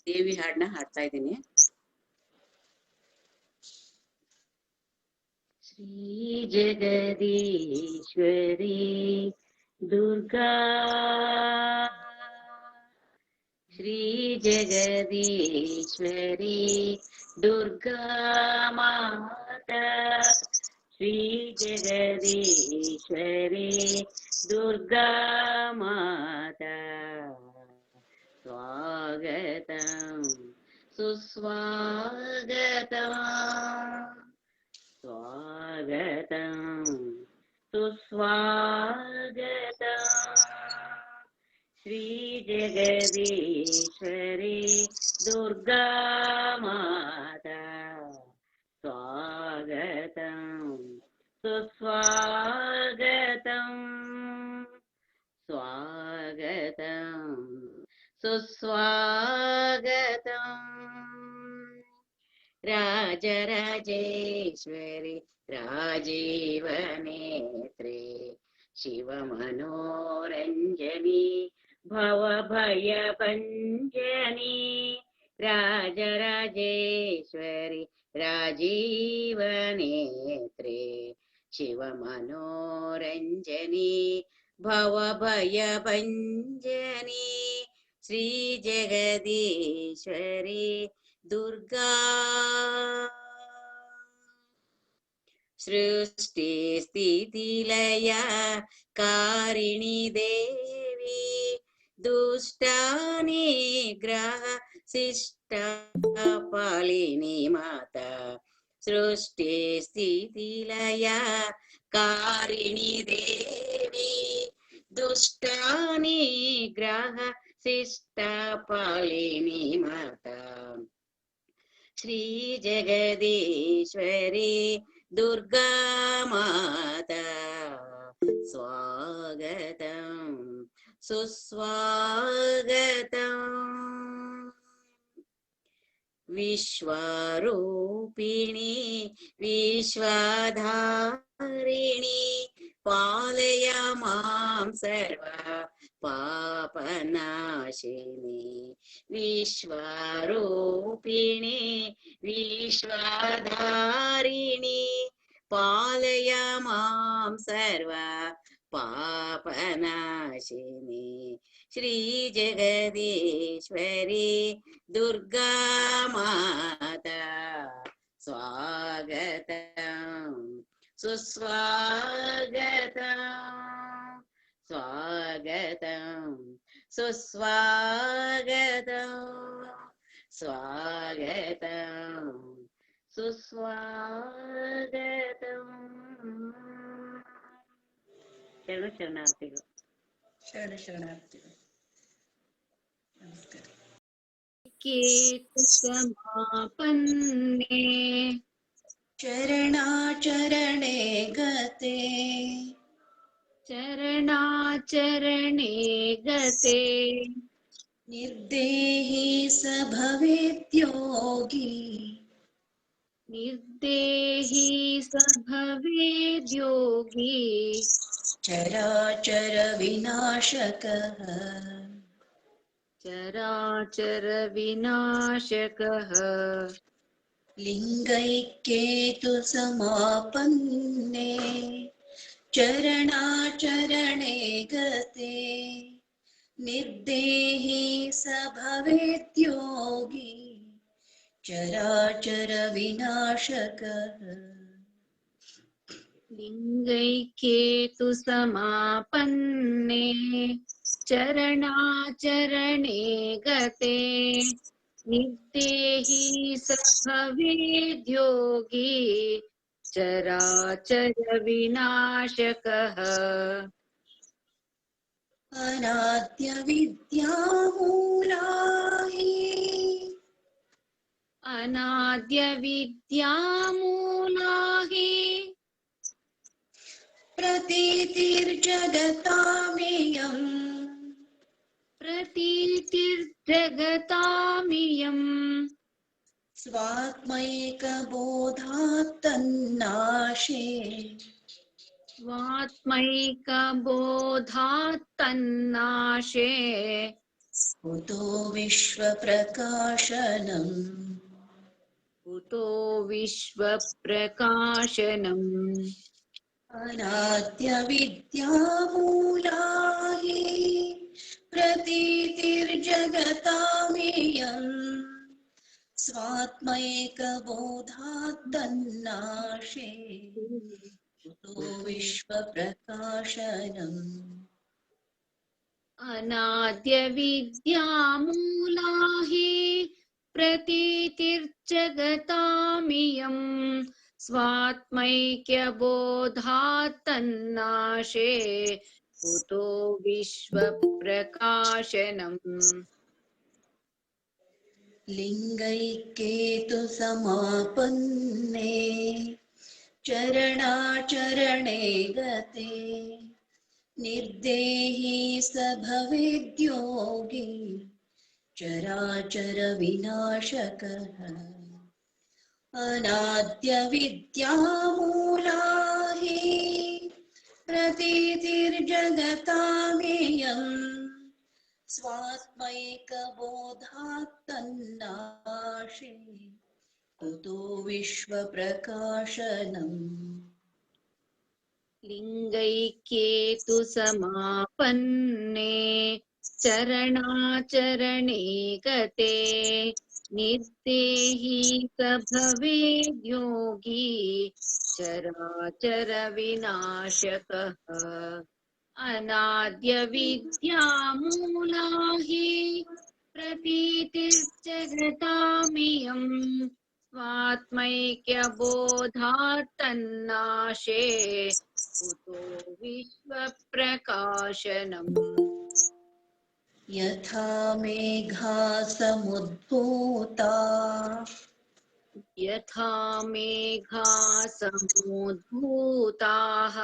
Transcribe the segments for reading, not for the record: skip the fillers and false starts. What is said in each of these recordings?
ದೇವಿ ಹಾಡನ್ನ ಹಾಡ್ತಾ ಇದ್ದೀನಿ. ಶ್ರೀ ಜಗದೀಶ್ವರಿ ದುರ್ಗಾ, ಶ್ರೀ ಜಗದೀಶ್ವರಿ ದುರ್ಗಾ ಮಾತಾ, ಶ್ರೀ ಜಗದೀಶ್ವರಿ ದುರ್ಗಾ ಮಾತಾ, स्वागतं सुस्वागतं, स्वागतं सुस्वागतं, श्री जगदीश्वरी दुर्गा माता, स्वागतं सुस्वागतं, स्वागतं सुस्वागतम्। राजराजेश्वरि राजीवनेत्रे, शिवमनोरञ्जनी भवभयभञ्जनी, राजराजेश्वरि राजीवनेत्रे, शिवमनोरञ्जनी भवभयभञ्जनी, श्री जगदीश्वरी दुर्गा, सृष्टि स्थिति लय कारिणी देवी, दुष्टा निग्रह शिष्टा पालिनी माता, सृष्टि स्थिति लय कारिणी देवी, दुष्टा निग्रह शिष्टा पालिनी माता, श्री जगदीश्वरी दुर्गा माता, स्वागतं सुस्वागतं। विश्वरूपिणी विश्वधारिणी, पालय मां सर्वा पापनाशिनी, विश्वरूपिणी विश्वधारिणी, पालय मां सर्वा पापनाशिनी, श्री जगदीश्वरी दुर्गा माता, स्वागतं सुस्वागतं, स्वागतं सुस्वागतं, स्वागतं सुस्वागतं। शरणु शरणार्थिಗಳು. ಶರಣ ಶರಣಾರ್ಥಿಗಳು. ನಮಸ್ಕಾರ. समापन्ने ಚರಣಾಚರಣೆ ಗತೆ, चरणाचरणे गते, ನಿರ್ದೇಹಿ ಸ ಭವೇದ್ಯೋಗಿ, निर्देही स भवेद्योगी, ಚರಾಚರ ವಿನಾಶಕಃ, चराचर विनाशकः, ಲಿಂಗೈಕ್ಯೇತು ಸಮಾಪನ್ನೆ, ಚರಣಾಚರಣೆ ಗತೆ, ನಿರ್ದೇಹಿ ಸ ಭವೇದ್ಯೋಗಿ, ಚರಾಚರ ವಿನಾಶಕಃ, लिङ्गैक्येतु समापन्ने, चरणाचरणे गते, निर्देही स भवेद्योगी, चराचर विनाशकः, अनाद्य विद्यामूला हि, अनाद्य विद्यामूला हि, प्रतीतिर्जगतामेयम्, प्रतीतिर्जगतामियम्, स्वात्मैकबोधात् तन्नाशे, स्वात्मैकबोधात् तन्नाशे, कुतो विश्वप्रकाशनम् कुतो विश्वप्रकाशनम् अनाद्यविद्यामूला हि प्रतीतिर्जगतामेयम् स्वात्मैकबोधात् तन्नाशे कुतो विश्वप्रकाशनम् अनाद्यविद्यामूला हि प्रतीतिर्जगतामियम् स्वात्मैक्यबोधात् तन्नाशे कुतो विश्वप्रकाशनम् लिङ्गैक्येतु समापन्ने चरणाचरणे गते निर्देही स भवेद्योगी चराचर विनाशकः अनाद्यविद्यामूला हि प्रतीतिर्जगतामेयम् स्वात्मैकबोधात् तन्नाशे कुतो विश्वप्रकाशनम् लिङ्गैक्येतु समापन्ने चरणाचरणे गते निर्देही स भवेद्योगी चराचर विनाशकः अनाद्यविद्यामूला हि प्रतीतिर्जगतामियम् स्वात्मैक्यबोधात् तन्नाशे कुतो विश्वप्रकाशनम् यथा मेघा समुद्भूता यथा मेघा समुद्भूताः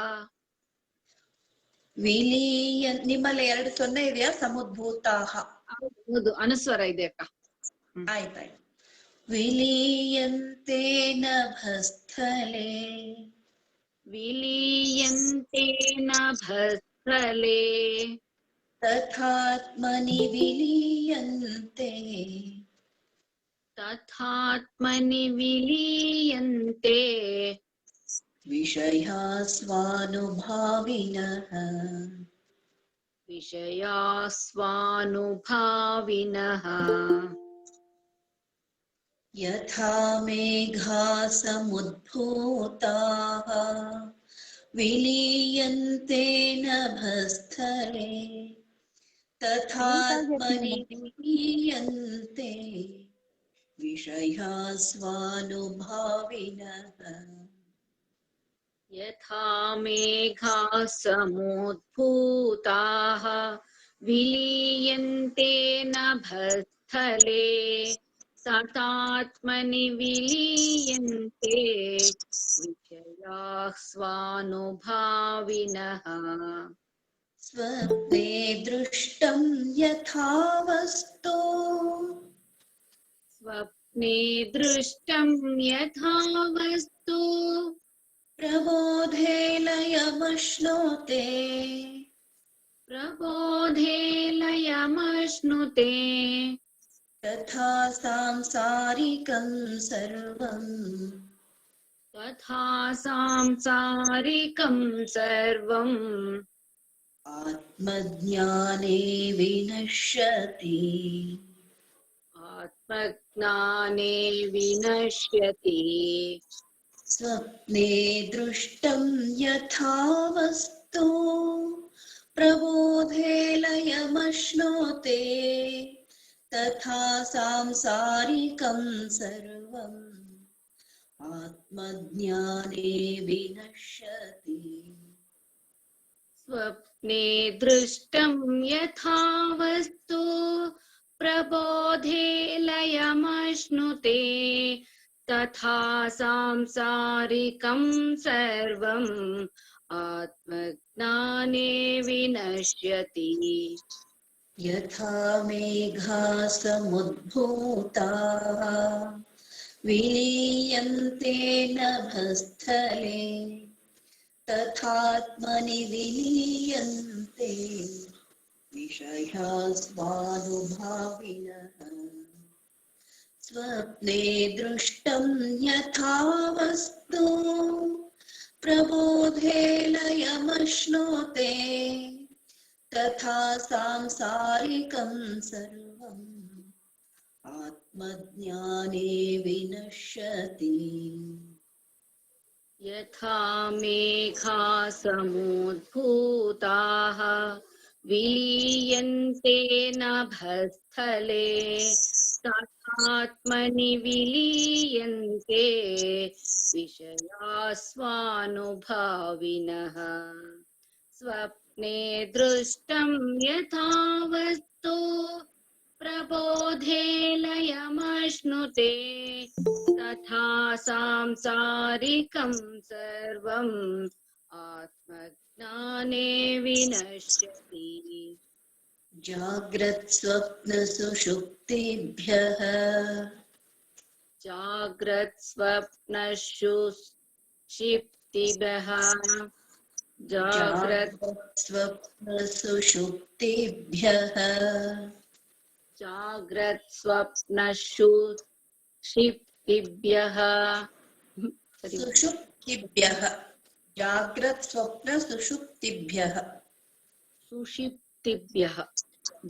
ವಿಲೀಯ ನಿಮ್ಮಲ್ಲಿ 2 ಸೊನ್ನೆ ಇದೆಯಾ ಸಮುದ್ಭೂತಾಹ ಹೌದು ಅನುಸ್ವರ ಇದೆ ಅಕ್ಕ ಆಯ್ತಾಯ್ತು ವಿಲೀಯಂತೆ ನಭಸ್ಥಲೆ ವಿಲೀಯಂತೆ ನಭಸ್ಥಲೆ ತಥಾತ್ಮನಿ ವಿಲೀಯಂತೆ ತಥಾತ್ಮನಿ ವಿಲೀಯಂತೆ ವಿಷಯಾ ಸ್ವಾನುಭಾವಿನಃ ವಿಷಯಾ ಸ್ವಾನುಭಾವಿನಃ ಯಥಾ ಮೇಘಾ ಸಮುದ್ಭೂತಾಃ ವಿಲೀಯಂತೆ ನಭಸ್ಥಲೆ ತಥಾತ್ಮನಿ ವಿಲೀಯಂತೆ ವಿಷಯಾ ಸ್ವಾನುಭಾವಿನಃ ಯಥಾ ಮೇಘಾ ಸಮುದ್ಭೂತಾಃ ವಿಲೀಯಂತೆ ನಭಸ್ಥಲೆ ತಥಾತ್ಮನಿ ವಿಲೀಯಂತೆ ವಿಷಯಾಃ ಸ್ವಾನುಭಾವಿನಃ ಸ್ವಪ್ನೆ ದೃಷ್ಟಂ ಯಥಾ ವಸ್ತು ಸ್ವಪ್ನೆ ದೃಷ್ಟಂ ಯಥಾ ವಸ್ತು ಪ್ರಬೋಧೆ ಲಯಮಶ್ನುತೆ ಪ್ರಬೋಧೆ ಲಯಮಶ್ನುತೆ ತಥಾ ಸಾಂಸಾರಿಕಂ ಸರ್ವಂ ತಥಾ ಸಾಂಸಾರಿಕಂ ಸರ್ವಂ ಆತ್ಮಜ್ಞಾನೇ ವಿನಶ್ಯತಿ ಆತ್ಮಜ್ಞಾನೇ ವಿನಶ್ಯತಿ ಸ್ವಪ್ನೆ ದೃಷ್ಟಂ ಯಥಾ ವಸ್ತು ಪ್ರಬೋಧೆ ಲಯಮಶ್ನುತೆ ತಥಾ ಸಾಂಸಾರಿಕಂ ಸರ್ವಂ ಆತ್ಮಜ್ಞಾನೇ ವಿನಶ್ಯತಿ ಸ್ವಪ್ನೆ ದೃಷ್ಟಂ ಯಥಾ ವಸ್ತು ಪ್ರಬೋಧೆ ಲಯಮಶ್ನುತೆ ತಥಾ ಸಾಂಸಾರಿಕಂ ಸರ್ವಂ ಆತ್ಮಜ್ಞಾನೇ ವಿನಶ್ಯತಿ ಯಥಾ ಮೇಘಾ ಸಮುದ್ಭೂತಾಃ ವಿಲೀಯಂತೆ ನಭಸ್ಥಲೆ ತಥಾತ್ಮನಿ ವಿಲೀಯಂತೆ विषयास्वानुभाविनः स्वप्ने दृष्टं यथा वस्तु प्रबोधे लयमश्नुते तथा सांसारिकं सर्वम् आत्मज्ञाने विनश्यति। यथा मेघा समुद्भूताः विलीयन्ते नभस्थले तथात्मनि विलीयन्ते विषयास्वानुभाविनः स्वप्ने दृष्टं यथा वस्तु प्रबोधे लयमश्नुते तथा सांसारिकं सर्वम् आत्मज्ञाने विनश्यति। जाग्रत् स्वप्न सुषुप्तिभ्यः जाग्रत् स्वप्नसुषुप्तिभ्यः जाग्रत् स्वप्न सुषुप्तिभ्यः जाग्रत् स्वप्नसुषुप्तिभ्यः सुषुप्तिभ्यः जाग्रत् स्वप्न सुषुप्तिभ्यः सुषुप्तिभ्यः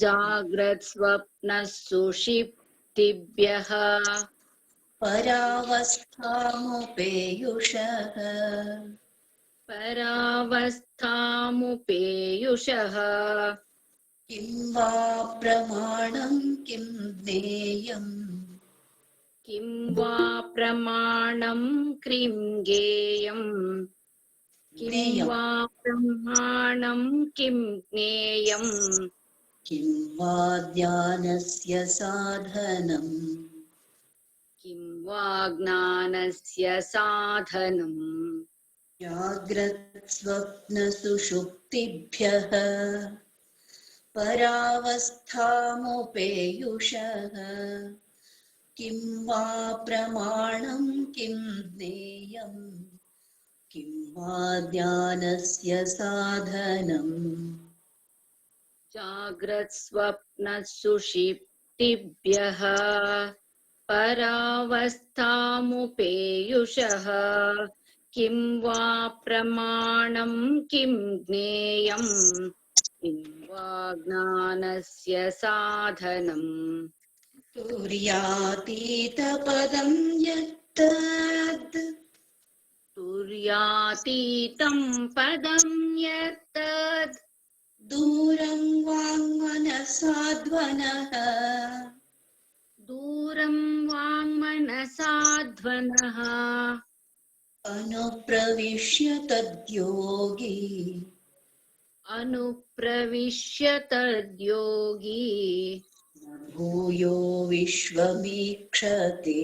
जाग्रत् स्वप्नसुषुप्तिभ्यः परावस्थामुपेयुषः परावस्थामुपेयुषः किं वा प्रमाणं किं ज्ञेयम् किं वा प्रमाणं किं ज्ञेयम् किं वा प्रमाणं किं ज्ञेयम् किं वा ज्ञानस्य साधनम् किं वा ज्ञानस्य साधनम् जाग्रत् स्वप्न सुषुप्तिभ्यः परावस्थामुपेयुषः किं वा प्रमाणं किं ज्ञेयम् किं वा ज्ञानस्य साधनम् जाग्रत् स्वप्न सुषुप्तिभ्यः परावस्थामुपेयुषः किं वा प्रमाणं किं ज्ञेयम् किं वा ज्ञानस्य साधनम् तुर्यातीतपदं यत्तद् तुर्यातीतं पदं यत्तद् दूरं वाङ्मनसाध्वनः दूरं वाङ्मनसाध्वनः अनुप्रविश्य तद्योगी अनुप्रविश्य तद्योगी भूयो विश्वमीक्षते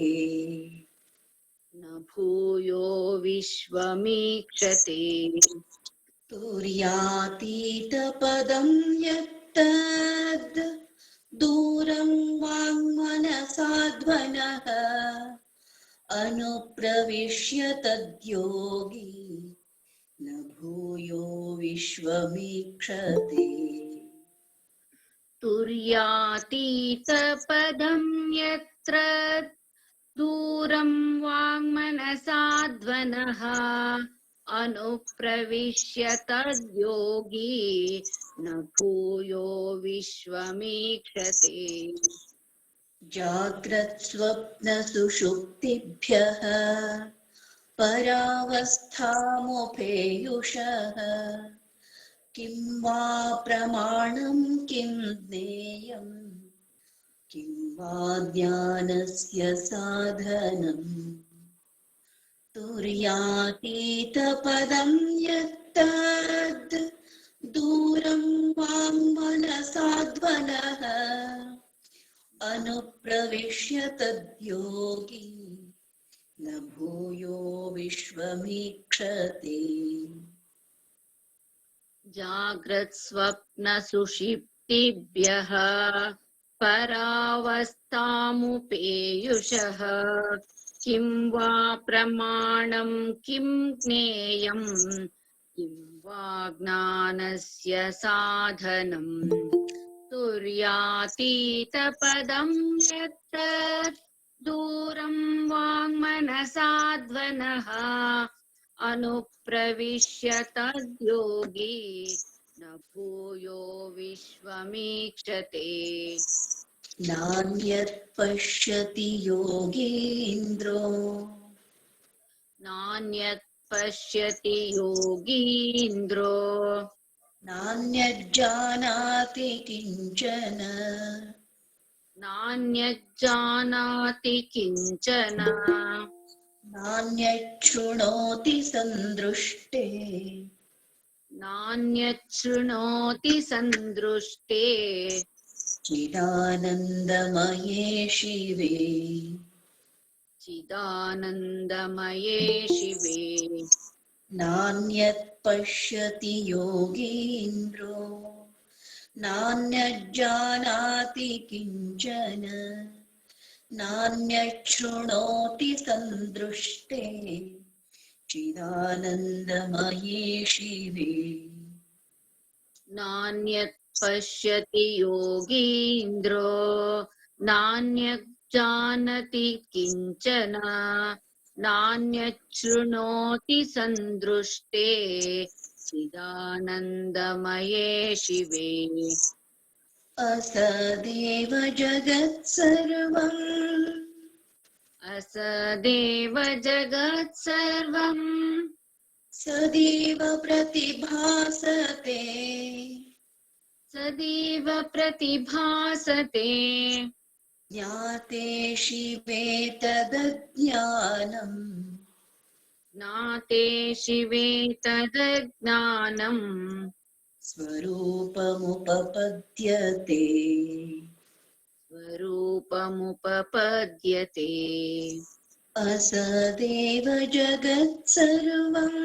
न भूयो विश्वमीक्षते तुर्यातीतपदं यत्तद् दूरं वाङ्मनसाध्वनः अनुप्रविश्य तद्योगी न भूयो विश्वमीक्षते तुर्यातीतपदं यत्र दूरं वाङ्मनसाध्वनः अनुप्रविश्य तद्योगी न भूयो विश्वमीक्षते जाग्रत् स्वप्न सुषुप्तिभ्यः परावस्थामुपेयुषः किं वा प्रमाणं किं ज्ञेयम् किं वा ज्ञानस्य साधनम् तुर्यातीतपदं यत्तद् दूरं वाङ्मनसाध्वनः अनुप्रविश्य तद्योगी न भूयो विश्वमीक्षते जाग्रत् स्वप्न सुषुप्तिभ्यः परावस्थामुपेयुषः किं वा प्रमाणं किं ज्ञेयम् किं वा ज्ञानस्य साधनं तुर्यातीतपदं यत्तत् दूरं वाङ्मनसाध्वनः अनुप्रविश्य तद्योगी न भूयो विश्वमीक्षते नान्यत् पश्यति योगीन्द्रो नान्यत् पश्यति योगीन्द्रो नान्यज्जानाति किञ्चन नान्यज्जानाति किञ्चन नान्यच्छृणोति सन्दृष्टे नान्यच्छृणोति सन्दृष्टे चिदानन्दमये शिवे चिदानन्दमये शिवे नान्यत् पश्यति योगीन्द्रो नान्यज्जानाति किञ्चन नान्यच्छृणोति सन्दृष्टे चिदानन्दमये शिवे नान्यत् पश्यति योगीन्द्रो नान्यज्जानति किञ्चन नान्यच्छृणोति सन्दृष्टे चिदानन्दमये शिवे असदेव जगत्सर्वम् असदेव जगत्सर्वम् सदैव प्रतिभासते सदैव प्रतिभासते ज्ञाते शिवे तदज्ञानम् ज्ञाते शिवे तदज्ञानम् स्वरूपमुपपद्यते स्वरूपमुपपद्यते असदेव जगत्सर्वम्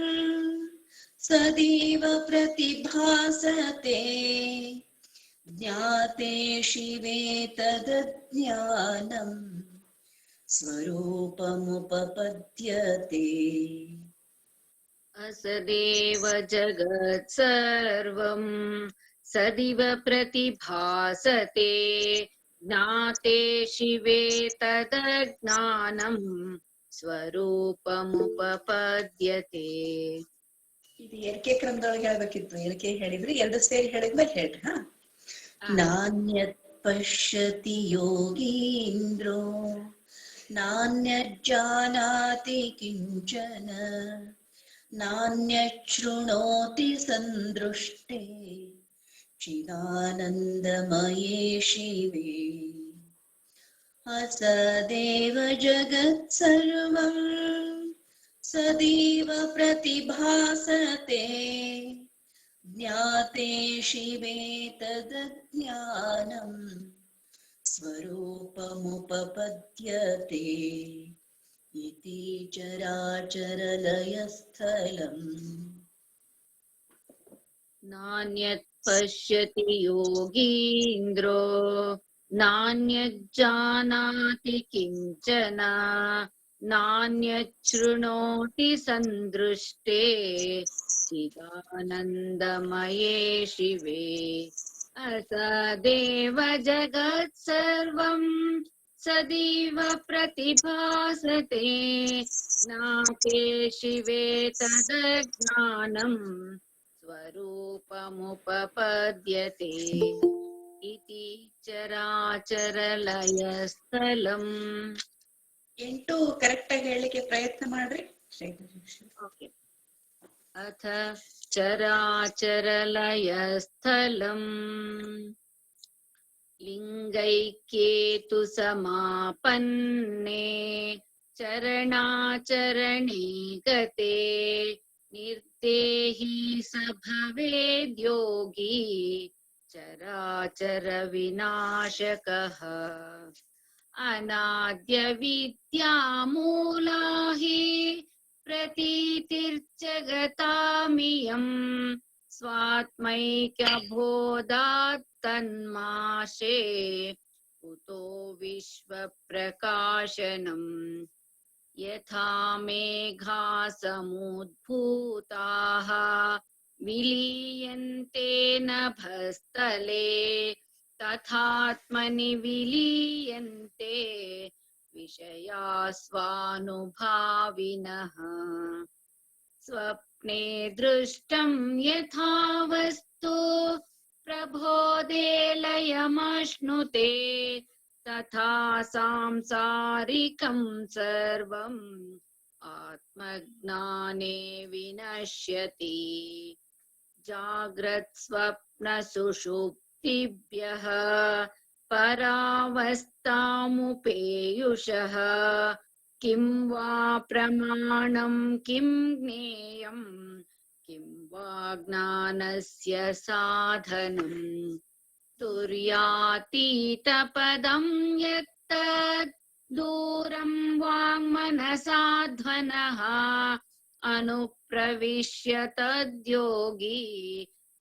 सदैव प्रतिभासते ज्ञाते शिवे तदज्ञानम् स्वरूपमुपपद्यते असदेव जगत् सर्वम् सदिव प्रतिभासते ज्ञाते शिवे तदज्ञानम् ಸ್ವರೂಪಮುಪಪದ್ಯತೆ. ಇದು ಎಲ್ಕೆ ಕ್ರಮದೊಳಗೆ ಹೇಳ್ಬೇಕಿತ್ತು. ಎಲ್ಕೆ ಹೇಳಿದ್ರಿ, ಎರಡು ಸೇರಿ ಹೇಳಿದ್ಮೇಲೆ ಹೇಳ್ರಿ. ನಾನ್ಯತ್ ಪಶ್ಯತಿ ಯೋಗೀಂದ್ರೋ ನಾನ್ಯಜ್ಜಾನಾತಿ ಕಿಂಚನ ನಾನ್ಯಚ್ಛೃಣೋತಿ ಸಂದೃಷ್ಟೇ ಚಿದಾನಂದಮಯೇ ಶಿವೇ. असदेव जगत्सर्वं सदैव प्रतिभासते ज्ञाते शिवे तदज्ञानम् स्वरूपमुपपद्यते इति चराचरलयस्थलम्. नान्यत् पश्यति योगीन्द्रो नान्यज्जानाति किञ्चन नान्यच्छृणोति सन्दृष्टे चिदानन्दमये शिवे. असदेव जगत्सर्वं सदैव प्रतिभासते ज्ञाते शिवे तदज्ञानम् स्वरूपमुपपद्यते इति ಚರಾಚರಲಯಸ್ಥಲಂ. 8 ಕರೆಕ್ಟ್ ಆಗಿ ಹೇಳಲಿಕ್ಕೆ ಪ್ರಯತ್ನ ಮಾಡ್ರಿ. ಓಕೆ. ಅಥ ಚರಾಚರಲಯಸ್ಥಲಂ ಲಿಂಗೈಕ್ಯೇತು ಸಮಾಪನ್ನೇ ಚರಣಾಚರಣೇ ಗತೆ ನಿರ್ದೇಹಿ ಸ ಭವೇದ್ಯೋಗಿ ಚರಾಚರ ವಿನಾಶಕಃ. ಅನಾದ್ಯ ವಿದ್ಯಾ ಮೂಲಾ ಹಿ ಪ್ರತೀತಿರ್ಜಗತಾಮಿಯಂ ಸ್ವಾತ್ಮೈಕ್ಯ ಬೋಧಾತ್ ತನ್ಮಾಶೇ ಕುತೋ ವಿಶ್ವ ಪ್ರಕಾಶನಂ. यथा मेघा समुद्भूताः विलीयन्ते नभस्थले तथात्मनि विलीयन्ते विषया स्वानुभाविनः स्वप्ने दृष्टं यथा वस्तु प्रबोधे लयमश्नुते तथा सांसारिकं सर्वम् आत्मज्ञाने विनश्यति जाग्रत् स्वप्न सुषुप्तिभ्यः परावस्थामुपेयुषः किं वा प्रमाणं किं ज्ञेयं किं वा ज्ञानस्य साधनम् तुर्यातीतपदं यत्तत् दूरं वाङ्मनसाध्वनः अनुप्रविश्य तद्योगी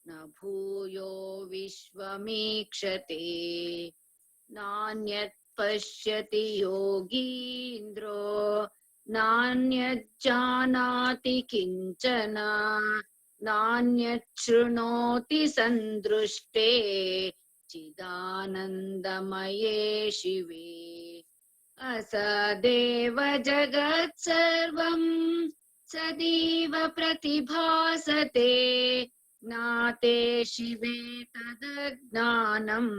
न भूयो विश्वमीक्षते नान्यत् पश्यति योगीन्द्रो नान्यज्जानाति किञ्चन नान्यत् शृणोति सन्दृष्टे चिदानन्दमये शिवे असदेव जगत् सर्वं सदैव प्रतिभासते ज्ञाते शिवे तदज्ञानम्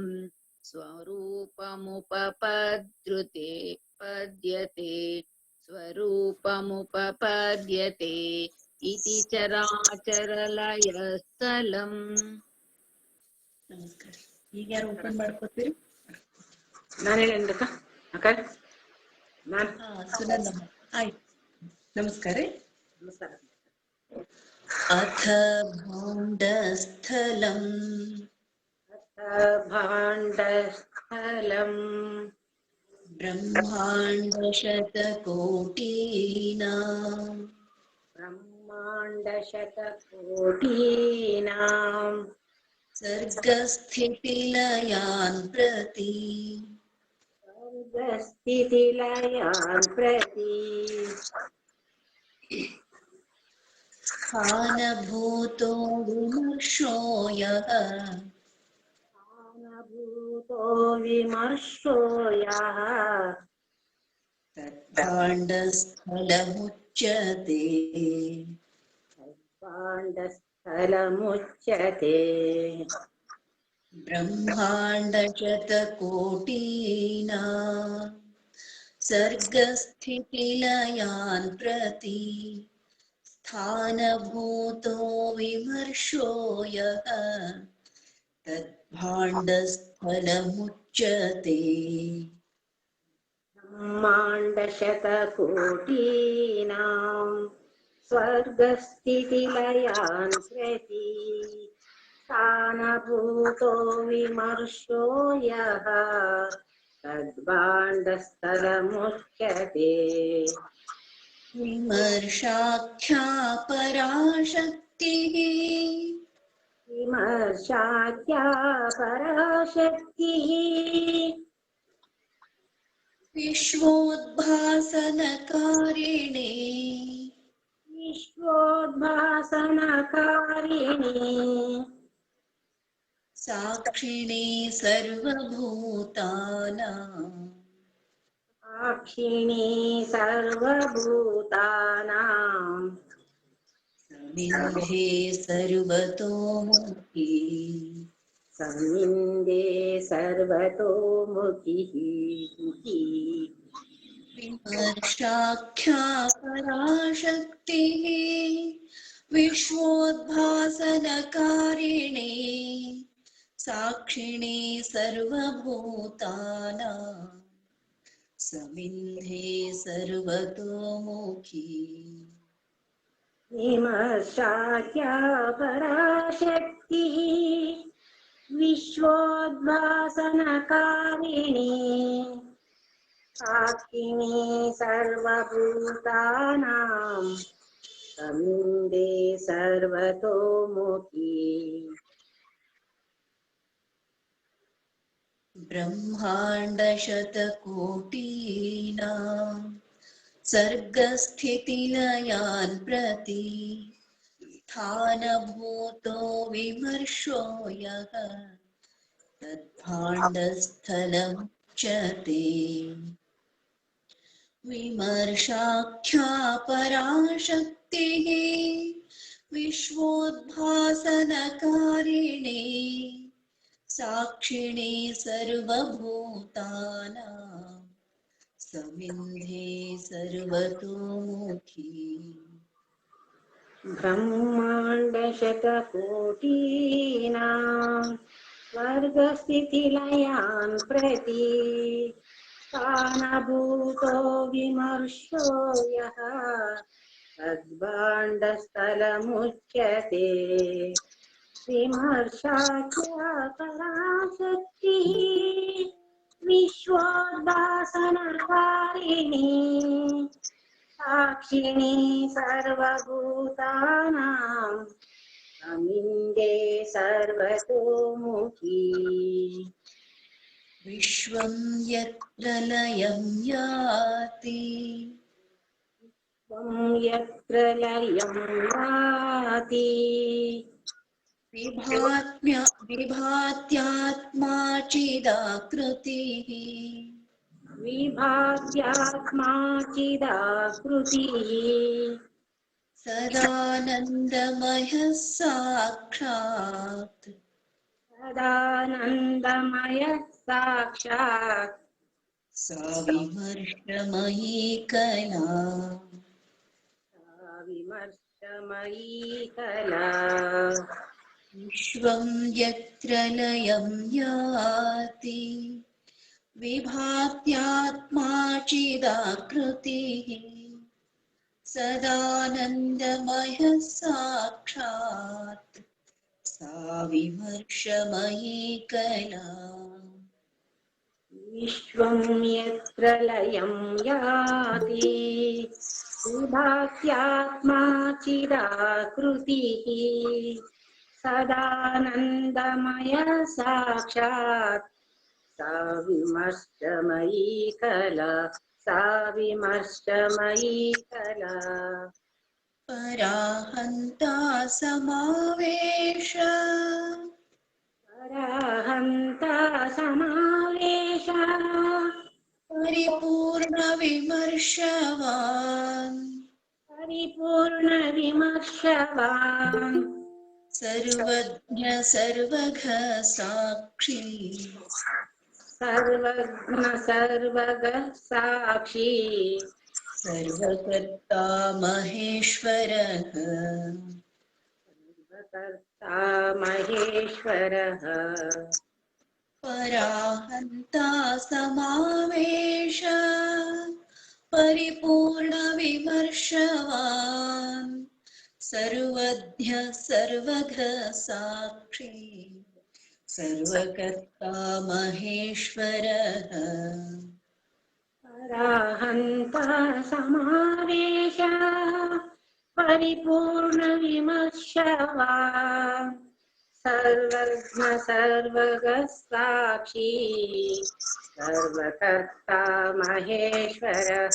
स्वरूपमुपपद्यते स्वरूपमुपपद्यते इति चराचरलयस्थलम् ನಮಸ್ಕಾರ. ಈಗ ಯಾರು ಓಪನ್ ಮಾಡ್ಕೋತೀರಿ? ನಾನು ಹೇಳಿದ್ದಕ್ಕ ಅಕ್ಕ ನಾನು ಸುನಂದಮ್ಮ. ಆಯ್ತು, ನಮಸ್ಕಾರ. ನಮಸ್ಕಾರ. ಅಥ ಭಾಂಡಸ್ಥಲಂ ಭಾಂಡಸ್ಥಲಂ ಬ್ರಹ್ಮಾಂಡ ಶತಕೋಟೀನಾಂ ಬ್ರಹ್ಮಾಂಡ ಶತಕೋಟೀನಾಂ ಸರ್ಗಸ್ಥಿತಿಲಯಾನ್ ಪ್ರತಿ ಸರ್ಗಸ್ಥಿತಿಲಯಾನ್ ಪ್ರತಿ ಸ್ಥಾನಭೂತೋ ವಿಮರ್ಶೋ ಯಃ ಸ್ಥಾನಭೂತೋ ವಿಮರ್ಶೋ ಯಃ ತದ್ಭಾಂಡಸ್ಥಲಮುಚ್ಯತೆ ಭಾಂಡಸ್ಥಲಮುಚ್ಯತೆ ಬ್ರಹ್ಮಾಂಡ ಶತಕೋಟೀನಾಂ ಸರ್ಗಸ್ಥಿತಿಲಯಾನ್ ಪ್ರತಿ ಸ್ಥಾನಭೂತೋ ವಿಮರ್ಶೋ ಯಃ ತದ್ಭಾಂಡಸ್ಥಲಮುಚ್ಯತೆ ಬ್ರಹ್ಮಾಂಡ ಶತಕೋಟೀನಾಂ ಸ್ವರ್ಗಸ್ಥಿತಿಲಯಾನ್ ಪ್ರತಿ ಸ್ಥಾನಭೂತೋ ವಿಮರ್ಶೋ ಯಃ ತದ್ಭಾಂಡಸ್ಥಲಮುಚ್ಯತೆ ವಿಮರ್ಶಾಖ್ಯಾ ಪರಾಶಕ್ತಿಃ ವಿಮರ್ಶಾಖ್ಯಾ ಪರಾಶಕ್ತಿಃ ವಿಶ್ವೋದ್ಭಾಸನಕಾರಿಣೇ ವಿಶ್ವೋದ್ಭಾಸನಕಾರಿಣಿ ಸಾಕ್ಷಿಣೇ ಸರ್ವಭೂತಾನಾಂ ಸಾಕ್ಷಿಣಿ ಸರ್ವಭೂತಾನಾಂ ಸಮಿಂಧೇ ಸರ್ವತೋಮುಖಿ ಸಮಿಂದೇ ಸರ್ವತೋಮುಖಿ ವಿಮರ್ಶಾಖ್ಯಾ ಪರಾಶಕ್ತಿಃ ವಿಶ್ವೋದ್ಭಾಸನಕಾರಿಣೇ ಸಾಕ್ಷಿಣೇ ಸರ್ವಭೂತಾನಾಂ ಸಮಿಂಧೇ ಸರ್ವತೋಮುಖಿ ವಿಮರ್ಶಾಖ್ಯಾ ಪರಾಶಕ್ತಿಃ ವಿಶ್ವೋದ್ಭಾಸನಕಾರಿಣಿ ಸಾಕ್ಷಿಣಿ ಸರ್ವಭೂತಾನಾಂ ಸಮಿಂದೇ ಸರ್ವತೋಮುಖಿ ಬ್ರಹ್ಮಾಂಡ ಶತಕೋಟೀನಾಂ सर्गस्थितिलयान् प्रति स्थानभूतो विमर्शो यः तद्भाण्डस्थलमुच्यते विमर्शाख्या पराशक्तिः विश्वोद्भासनकारिणी साक्षिणी सर्वभूतानां समिन्धे सर्वतोमुखी ब्रह्माण्डशतकोटीनां स्वर्गस्थितिलयान् प्रति स्थानभूतो विमर्शो यः तद्भाण्डस्थलमुच्यते विमर्शाख्या पराशक्तिः विश्वोद्भासनकारिणी साक्षिणी सर्वभूतानां समिन्दे सर्वतोमुखी विश्वं यत्र लयं याति त्वं यत्र लयं याति विभात्यात्मा चिदाकृतिः विभात्यात्मा चिदाकृतिः सदानन्दमयः साक्षात् सदानन्दमयः साक्षात् सा विमर्शमयी कला विमर्शमयी कला विश्वं यत्र लयं याति विभात्यात्मा चिदाकृतिः सदानन्दमयः साक्षात् सा विमर्शमयी कला विश्वं यत्र लयं याति विभात्यात्मा चिदाकृतिः सदानन्दमयः साक्षात् सा विमर्शमयी कला सा विमर्शमयी कला पराहन्ता समावेश पराहन्ता समावेश परिपूर्णविमर्शवान् परिपूर्णविमर्शवान् सर्वज्ञ सर्वघ साक्षी सर्वज्ञ सर्वगः साक्षी सर्वकर्ता महेश्वरः सर्वकर्ता महेश्वरः पराहन्ता समावेश परिपूर्णविमर्शवान् सर्वज्ञ सर्वघ साक्षी सर्वकर्ता महेश्वरः पराहन्ता समावेश परिपूर्णविमर्शवान् सर्वज्ञ सर्वगः साक्षी सर्वकर्ता महेश्वरः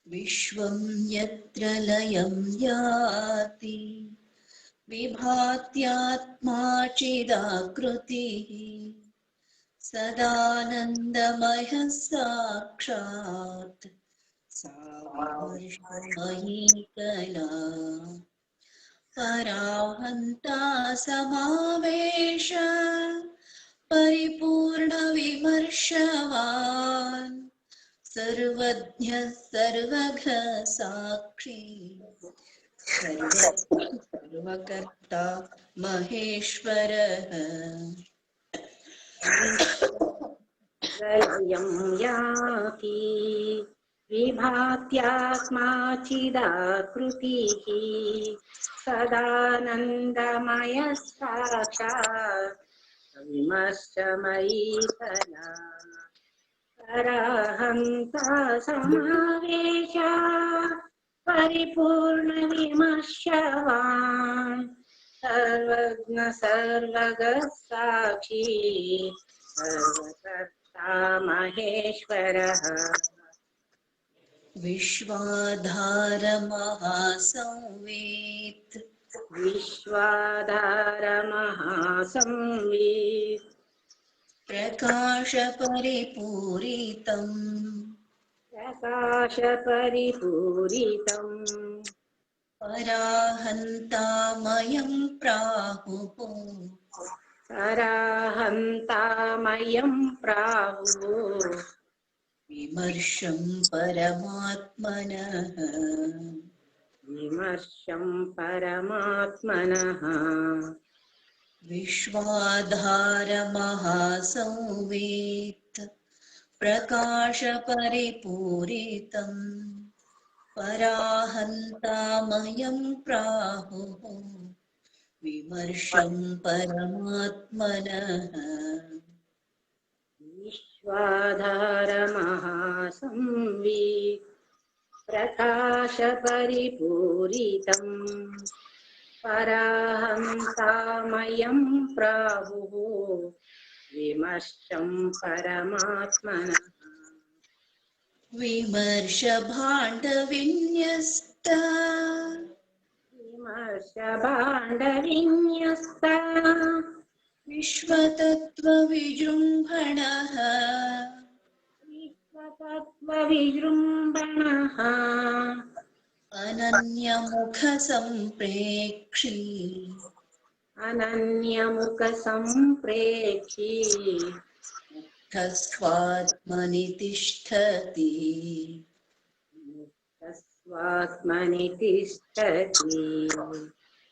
विश्वं यत्र लयं याति विभात्यात्मा चिदाकृतिः सदानन्दमयः साक्षात् सा विमर्शमयी कला पराहन्ता समावेश परिपूर्णविमर्शवान् सर्वज्ञ सर्वघ साक्षी सर्वकर्ता महेश्वरः लयं याति विभात्यात्मा चिदाकृतिः सदानन्दमयः साक्षात् विमर्शमयी कला पराहन्ता समावेश परिपूर्णविमर्शवान् सर्वज्ञ सर्वगः साक्षी सर्वकर्ता महेश्वरः विश्वाधार महासंवेद विश्वाधार महासंवित् प्रकाश परिपूरितम् प्रकाश परिपूरितम् पराहन्तामयं प्राहुः पराहन्तामयं प्राहुः विमर्शं परमात्मनः विमर्शं परमात्मनः विश्वाधार महासंवेद प्रकाश परिपूरितम् पराहन्तामयं प्राहुः विमर्शं परमात्मनः विश्वाधार महासंवित् प्रकाश परिपूरितम् पराहंसामयं प्राहुः विमर्शं परमात्मनः विमर्श भाण्डविन्यस्त विमर्श भाण्डविन्यस्त विश्वतत्त्वविजृम्भणः विश्वतत्त्वविजृम्भणः अनन्यमुखसम्प्रेक्षी अनन्यमुखसम्प्रेक्षी मुक्तस्वात्मनि तिष्ठति तस्वात्मनि तिष्ठति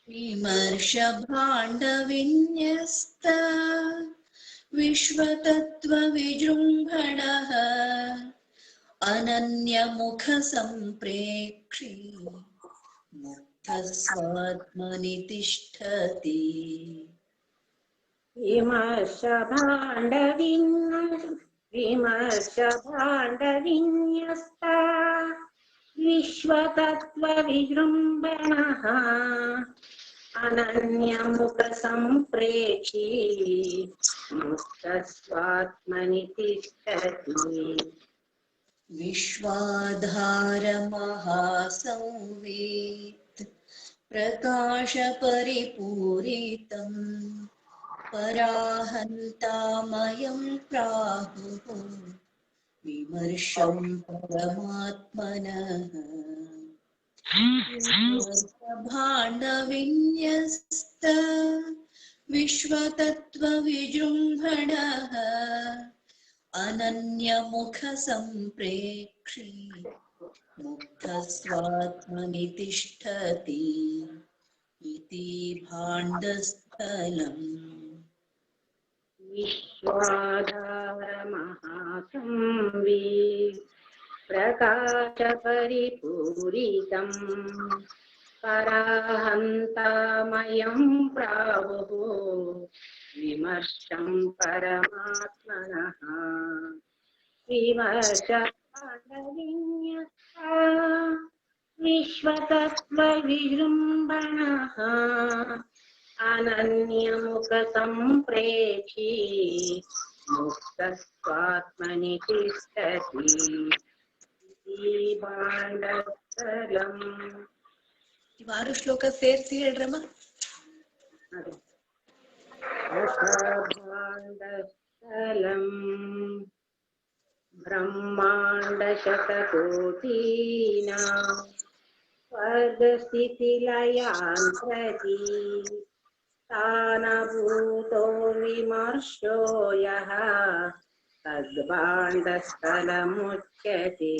विमर्श भाण्डविन्यस्त विश्वतत्त्वविजृम्भणः अनन्यमुखसम्प्रेक्षी मुक्तस्वात्मनि तिष्ठति विमर्श भाण्डविन्यस्त विश्वतत्त्वविजृम्भणः अनन्यमुखसम्प्रेक्षी मुक्तस्वात्मनि तिष्ठति विश्वाधार महासंवेद प्रकाश परिपूरितम् पराहन्तामयं प्राहुः विमर्शं परमात्मनः भाण्डविन्यस्त विश्वतत्त्वविजृम्भणः अनन्यमुखसम्प्रेक्षी मुक्तस्वात्मनि तिष्ठति इति भाण्डस्थलम् विश्वाधार महासंवित् प्रकाश परिपूरितम् पराहन्तामयं प्राहुः विमर्शं परमात्मनः विमर्श भाण्डविन्यस्त विश्वतत्त्वविजृम्भणः अनन्यमुखसम्प्रेक्षी मुक्तस्वात्मनि तिष्ठति इति भाण्डस्थलम् ಇವಾರು ಶ್ಲೋಕ ಸೇರಿಸಿ ಹೇಳ್ರಮ್ಮ. भाण्डस्थलम् ब्रह्माण्डशतकोटीनां स्वर्गस्थितिलयान् प्रति स्थानभूतो विमर्शो यः तद्भाण्डस्थलमुच्यते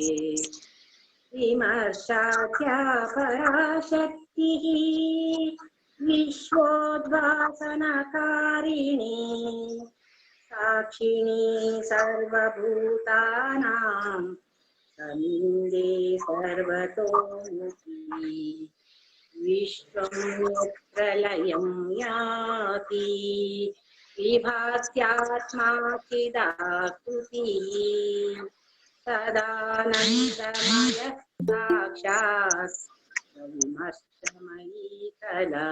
विमर्शाख्या पराशक्तिः विश्वोद्वासनकारिणी साक्षिणी सर्वभूतानां समीन्दे सर्वतोमुखी विश्वं यत्प्रलयं याति विभात्यात्मा चिदाकृतिः सदानन्दमयः साक्षात् विमर्शमयी कला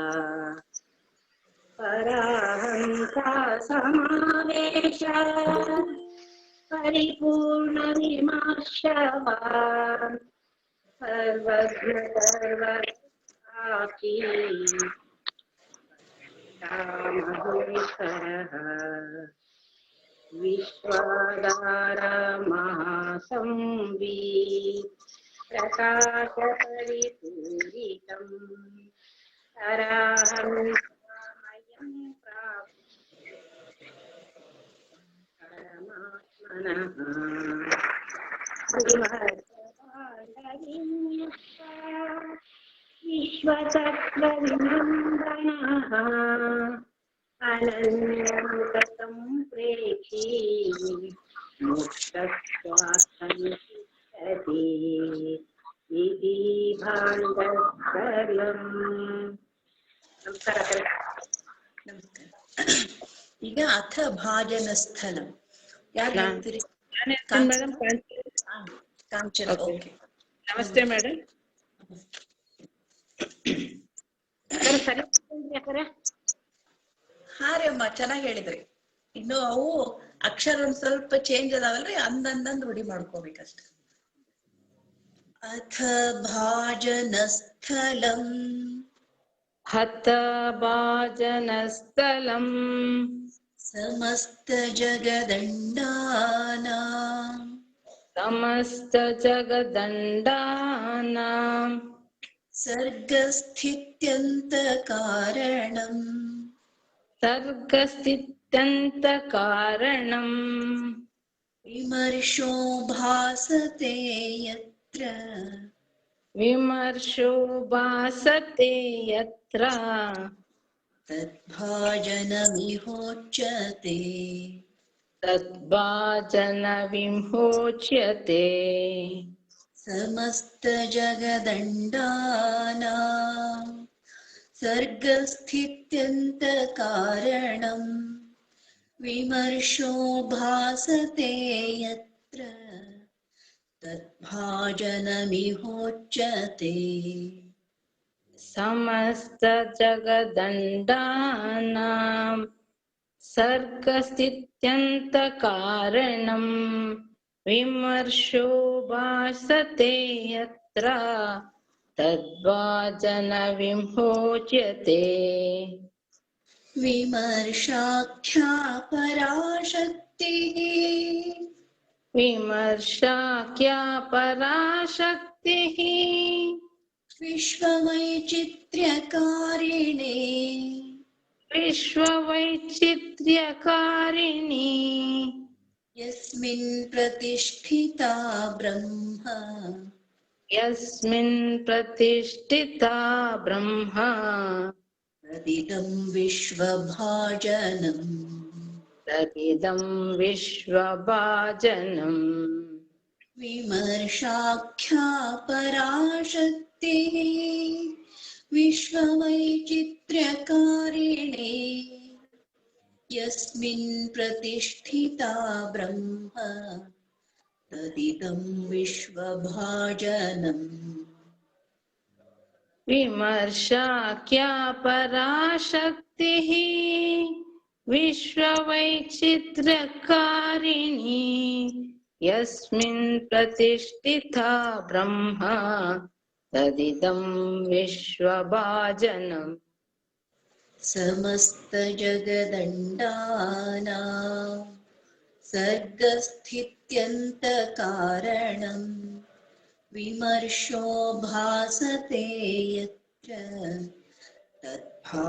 पराहंसा समावेश परिपूर्ण विमर्शवान् सर्वज्ञ सर्वसाक्षी महेश्वरः विश्वाधार महासंवीत् प्रकाशपरिपूरितम् तराहं विश्वतत्त्वविनन्दनः अनन्यं ततं प्रेक्षी मुक्तस्वार्थं इति भाण्डस्थलम्. ನಮಸ್ಕಾರ. ನಮಸ್ಕಾರ. ಈಗ ಅಥ ಭಾಜನ ಸ್ಥಳ ಯಾರು ಹೇಳ್ತೀರಿ? ಮೇಡಮ್ ಕಾಂಚನ. ಓಕೆ, ನಮಸ್ತೆ ಮೇಡಮ್. ಹಾ ರೀ ಅಮ್ಮ, ಚೆನ್ನಾಗಿ ಹೇಳಿದ್ರಿ. ಇನ್ನು ಅವು ಅಕ್ಷರ ಒಂದ್ ಸ್ವಲ್ಪ ಚೇಂಜ್ ಅದಾವಲ್ರಿ, ಅಂದಂದ್ ರೂಢಿ ಮಾಡ್ಕೋಬೇಕಷ್ಟೆ. ಅಥ ಭಾಜನ ಸ್ಥಳಂ ಹತ ಭಾಜನಸ್ಥಲಂ ಸಮಸ್ತ ಜಗದಂಡಾನಾಂ ಸಮಸ್ತ ಜಗದಂಡಾನಾಂ ಸರ್ಗಸ್ಥಿತ್ಯಂತ ಕಾರಣಂ ಸರ್ಗಸ್ಥಿತ್ಯಂತ ಕಾರಣಂ ವಿಮರ್ಶೋ ಭಾಸತೆ ಯತ್ರ ವಿಮರ್ಶೋ ಭಾಸತೆ ಯತ್ರ ತದ್ಭಾಜನಮಿಹೋಚ್ಯತೆ ತದ್ಭಾಜನ ವಿಮೋಚ್ಯತೆ ಸಮಸ್ತ ಜಗದಂಡಾನಾಂ ಸರ್ಗಸ್ಥಿತ್ಯಂತ ಕಾರಣಂ ವಿಮರ್ಶೋ ಭಾಸತೆ ಯತ್ರ ತದ್ಭಾಜನಮಿಹೋಚ್ಯತೆ ಸಮಸ್ತ ಜಗದಂಡಾನಾಂ ಸರ್ಗಸ್ಥಿತ್ಯಂತ ಕಾರಣಂ ವಿಮರ್ಶೋ ಭಾಸತೆ ಯತ್ರ ತದ್ಭಾಜನ ವಿಮೋಚ್ಯತೆ ವಿಮರ್ಶಾಖ್ಯಾ ಪರಾಶಕ್ತಿಃ ವಿಮರ್ಶಾಖ್ಯಾ ಪರಾಶಕ್ತಿಃ ವಿಶ್ವವೈಚಿತ್ರ್ಯಕಾರಿಣೇ ವಿಶ್ವವೈಚಿತ್ರ್ಯಕಾರಿಣಿ ಯಸ್ಮಿನ್ ಪ್ರತಿಷ್ಠಿತಾ ಬ್ರಹ್ಮ ಯಸ್ಮಿನ್ ಪ್ರತಿಷ್ಠಿತಾ ಬ್ರಹ್ಮ ತದಿದಂ ವಿಶ್ವಭಾಜನಂ ತದಿದಂ ವಿಶ್ವಭಾಜನಂ ವಿಮರ್ಶಾಖ್ಯಾ ಪರಾಶಕ್ತಿಃ ವಿಶ್ವವೈಚಿತ್ರ್ಯಕಾರಿಣೇ ಯಸ್ಮಿನ್ ಪ್ರತಿಷ್ಠಿತಾ ಬ್ರಹ್ಮ ತದಿದಂ ವಿಶ್ವಭಾಜನಂ ವಿಮರ್ಶಾಖ್ಯಾ ಪರಾಶಕ್ತಿಃ ವಿಶ್ವವೈಚಿತ್ರ್ಯಕಾರಿಣಿ ಯಸ್ಮಿನ್ ಪ್ರತಿಷ್ಠಿತಾ ಬ್ರಹ್ಮ ತದಿದಂ ವಿಶ್ವಭಾಜನಂ ಸಮಸ್ತ ಜಗದಂಡಾನಾಂ ಸರ್ಗಸ್ಥಿತ್ಯಂತ ಕಾರಣಂ ವಿಮರ್ಶೋ ಭಾಸತೆ ಯತ್ರ ತದ್ಭಾಜನಮಿಹೋಚ್ಯತೆ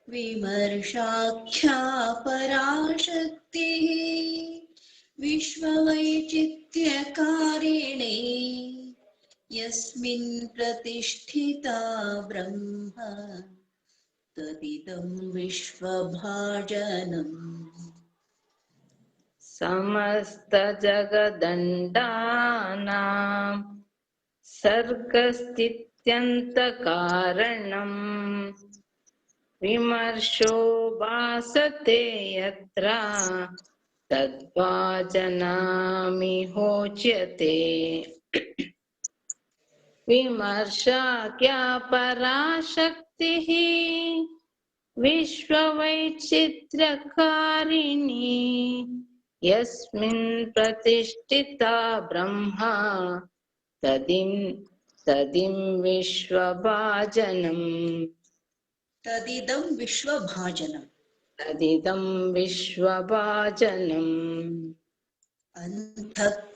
ವಿಮರ್ಶಾಖ್ಯಾ ಪರಾಶಕ್ತಿಃ ವಿಶ್ವವೈಚಿತ್ರ್ಯಕಾರಿಣೇ ಯಸ್ಮಿನ್ ಪ್ರತಿಷ್ಠಿತಾ ಬ್ರಹ್ಮ ತದಿದಂ ವಿಶ್ವಭಾಜನಂ ಸಮಸ್ತ ಜಗದಂಡಾನಾಂ ಸರ್ಗಸ್ಥಿತ್ಯಂತ ಕಾರಣಂ ವಿಮರ್ಶೋ ಭಾಸತೆ ಯತ್ರ ತದ್ಭಾಜನಮಿಹೋಚ್ಯತೆ ವಿಮರ್ಶಾಖ್ಯಾ ಪರಾಶಕ್ತಿಃ ವಿಶ್ವವೈಚಿತ್ರ್ಯಕಾರಿಣಿ यस्मिन् प्रतिष्ठिता ब्रह्मा तदिं विश्वभाजनम् तदिदं विश्वभाजनम् तदिदं विश्वभाजनम् अंतःकरणरूपेण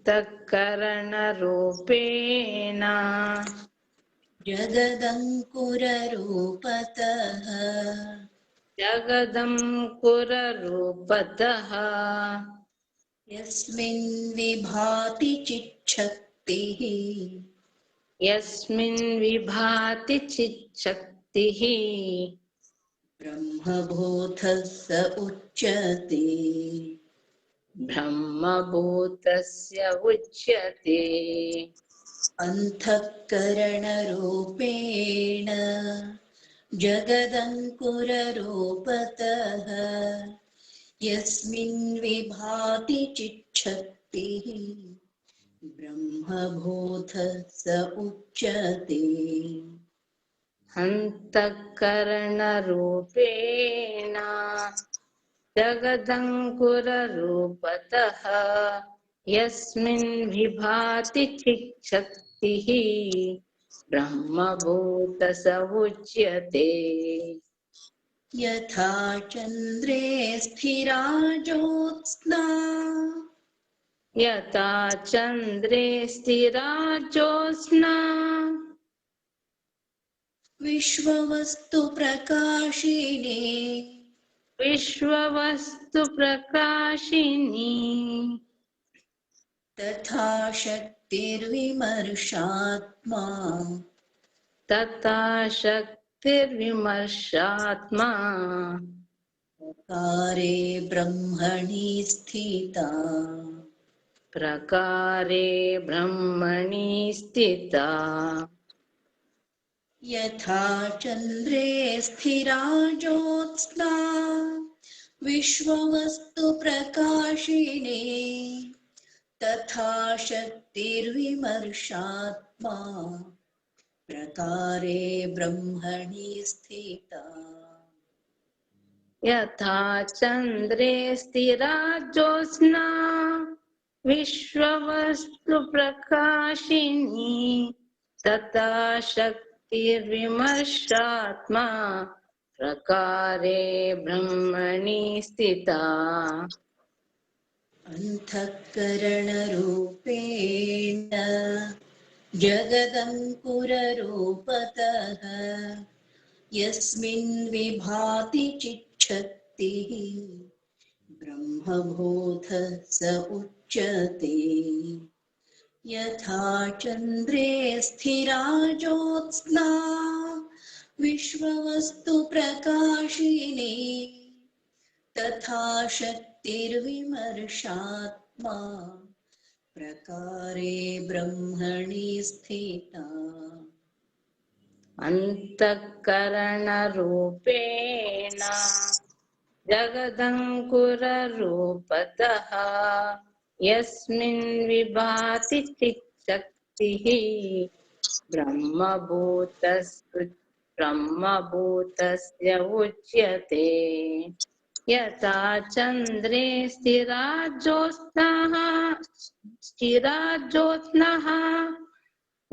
तत्करणरूपेण जगदङ्कुररूपतः जगदङ्कुररूपतः यस्मिन् विभाति चिच्छक्तिः यस्मिन् विभाति चिच्छक्तिः ब्रह्मभूतः स उच्यते ब्रह्मभूतस्य उच्यते अंतःकरणरूपेण जगदङ्कुररूपतः यस्मिन् विभाति चिच्छक्तिः ब्रह्मभूतः स उच्यते अन्तःकरणरूपेण जगदङ्कुररूपतः यस्मिन् विभाति चिच्छक्तिः ब्रह्मभूतः स उच्यते यथा चन्द्रे स्थिरा ज्योत्स्ना यथा चन्द्रे स्थिरा ज्योत्स्ना विश्ववस्तु प्रकाशिने विश्ववस्तु प्रकाशिनी तथा शक्तिर्विमर्शात्मा तथा शक्तिर्विमर्शात्मा प्रकारे ब्रह्मणि स्थिता प्रकारे ब्रह्मणि स्थिता यथा चन्द्रे स्थिरा ज्योत्स्ना विश्ववस्तु प्रकाशिने तथा शक्तिर्विमर्शात्मा प्रकारे ब्रह्मणि स्थिता यथा चन्द्रे स्थिरा ज्योत्स्ना विश्ववस्तु प्रकाशिनी तथा शक्तिर्विमर्शात्मा प्रकारे ब्रह्मणि स्थिता अंतःकरणरूपेण जगदङ्कुररूपतः यस्मिन् विभाति चिच्छक्तिः ब्रह्मभूतः स उच्यते यथा चन्द्रे स्थिरा ज्योत्स्ना विश्ववस्तु प्रकाशिने तथा शक्तिर्विमर्शात्मा प्रकारे ब्रह्मणि स्थिता अन्तःकरणरूपेण जगदङ्कुररूपतः यस्मिन् विभाति चिच्छक्तिः ब्रह्मभूतस्य उच्यते यथा चन्द्रे स्थिरा ज्योत्स्नः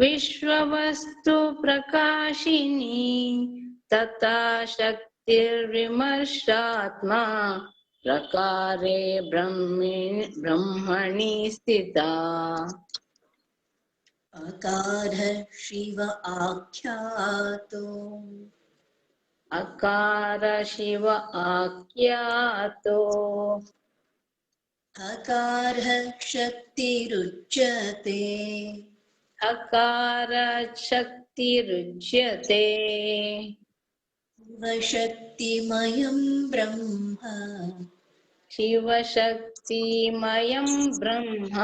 विश्ववस्तु प्रकाशिनी तथा शक्तिर्विमर्शात्मा प्रकारे ब्रह्मणि स्थिता अकार शिव आख्यातो अकार शिव आख्यातो अकार शक्तिरुच्यते अकार शक्तिरुच्यते शिवशक्तिमयं ब्रह्म शिवशक्तिमयं ब्रह्म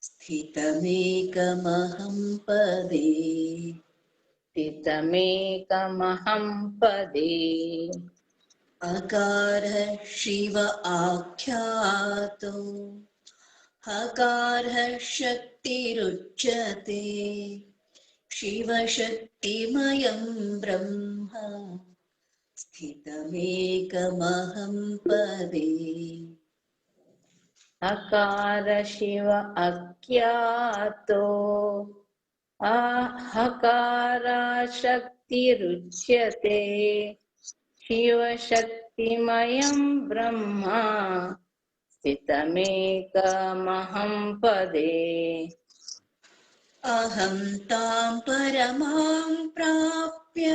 स्थितमेकमहं पदे स्थितमेकमहं पदे अकार शिव आख्यातो अकार शक्तिरुच्यते शिवशक्तिमयं ब्रह्म स्थितमेकमहं पदे हकार शिव अज्ञातो हकारा शक्तिरुच्यते शिवशक्तिमयं ब्रह्मा स्थितमेकमहं पदे अहं तां परमां प्राप्य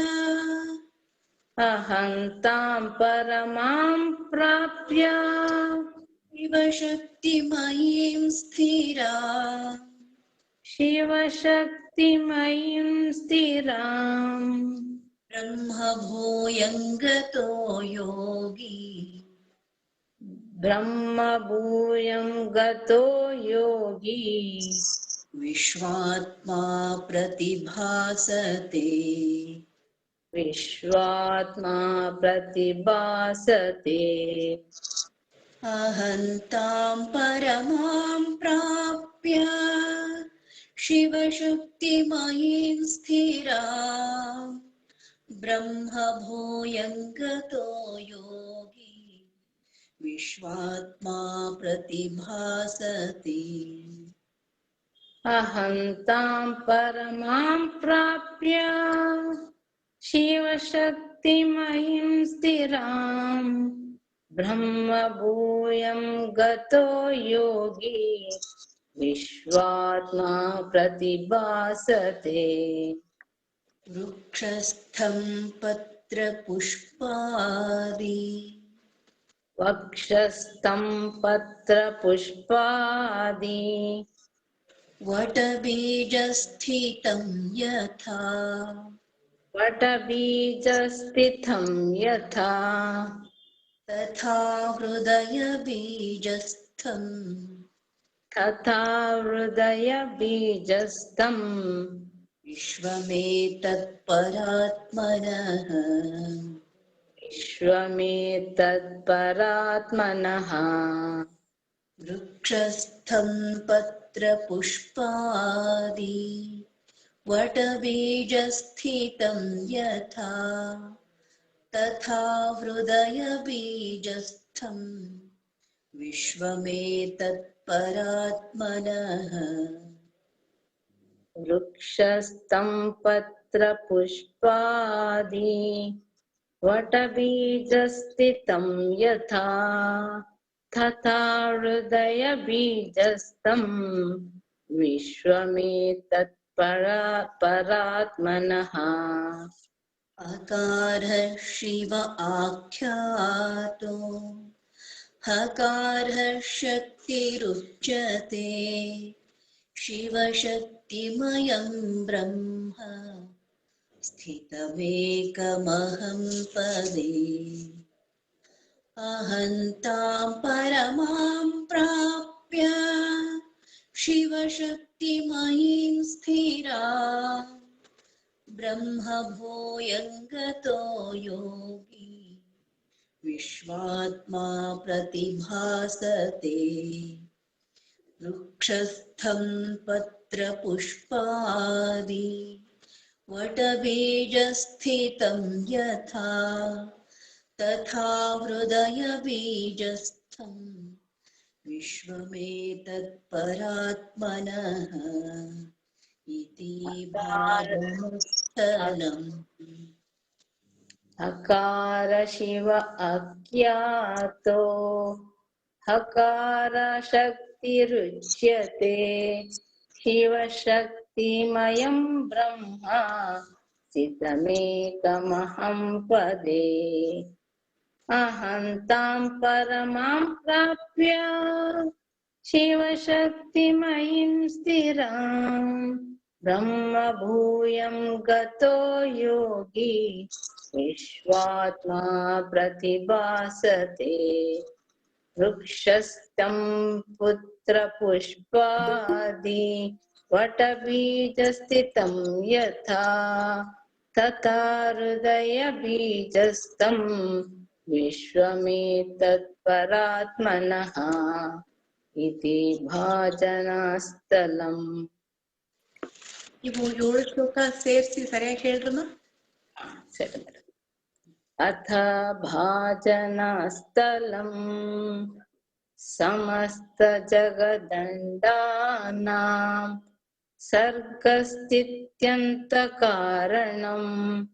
अहं तां परमां प्राप्य शिवशक्तिमयीं स्थिरा शिवशक्तिमयीं स्थिराम् ब्रह्मभूयं गतो योगी ब्रह्मभूयं गतो योगी विश्वात्मा प्रतिभासते विश्वात्मा प्रतिभासते अहं तां परमां प्राप्य शिवशक्तिमयीं स्थिरा ब्रह्मभूयं गतो योगी विश्वात्मा प्रतिभासते अहं तां परमां प्राप्य शिवशक्तिमयीं स्थिराम् ब्रह्मभूयं गतो योगी विश्वात्मा प्रतिभासते वृक्षस्थं पत्रपुष्पादि वक्षस्थं पत्रपुष्पादि वटबीजस्थितं यथा वटबीजस्थितं यथा तथा हृदयबीजस्थं तथा हृदयबीजस्थं विश्वमेतत्परात्मनः विश्वमेतत्परात्मनः वृक्षस्थं पत्रपुष्पादि वटबीजस्थितं यथा तथा हृदयबीजस्थं विश्वमेतत्परात्मनः वृक्षस्थं पत्रपुष्पादि वटबीजस्थितं यथा तथा हृदयबीजस्थं विश्वमेतत्परात्मनः अकारः शिव आख्यातो हकारः शक्तिरुच्यते शिवशक्तिमयं ब्रह्म स्थितमेकमहं पदे अहं तां परमां प्राप्य शिवशक्तिमयीं स्थिरा ब्रह्मभूयं गतो योगी विश्वात्मा प्रतिभासते वृक्षस्थं पत्रपुष्पादि वटबीजस्थितं यथा तथा हृदयबीजस्थं विश्वमेतत्परात्मनः इति भावमुत्थलम् हकार शिव अज्ञातो हकार शक्तिरुच्यते शिवशक्तिमयं ब्रह्मा स्थितमेकमहं पदे अहं तां परमां प्राप्य शिवशक्तिमयीं स्थिराम् ब्रह्मभूयं गतो योगी विश्वात्मा प्रतिभासते वृक्षस्थं पुत्रपुष्पादि वटबीजस्थितं यथा तथा हृदयबीजस्थं विश्वमेतत्परात्मनः इति भाजनस्थलम्. ಇವು 7 ಶ್ಲೋಕ ಸೇರಿಸಿ ಸರಿಯಾಗಿ ಹೇಳ್ರಮ್ಮ. ಸರಿ ಮೇಡಮ್. अथ भाजनस्थलम् समस्तजगदण्डानां सर्गस्थित्यन्तकारणम्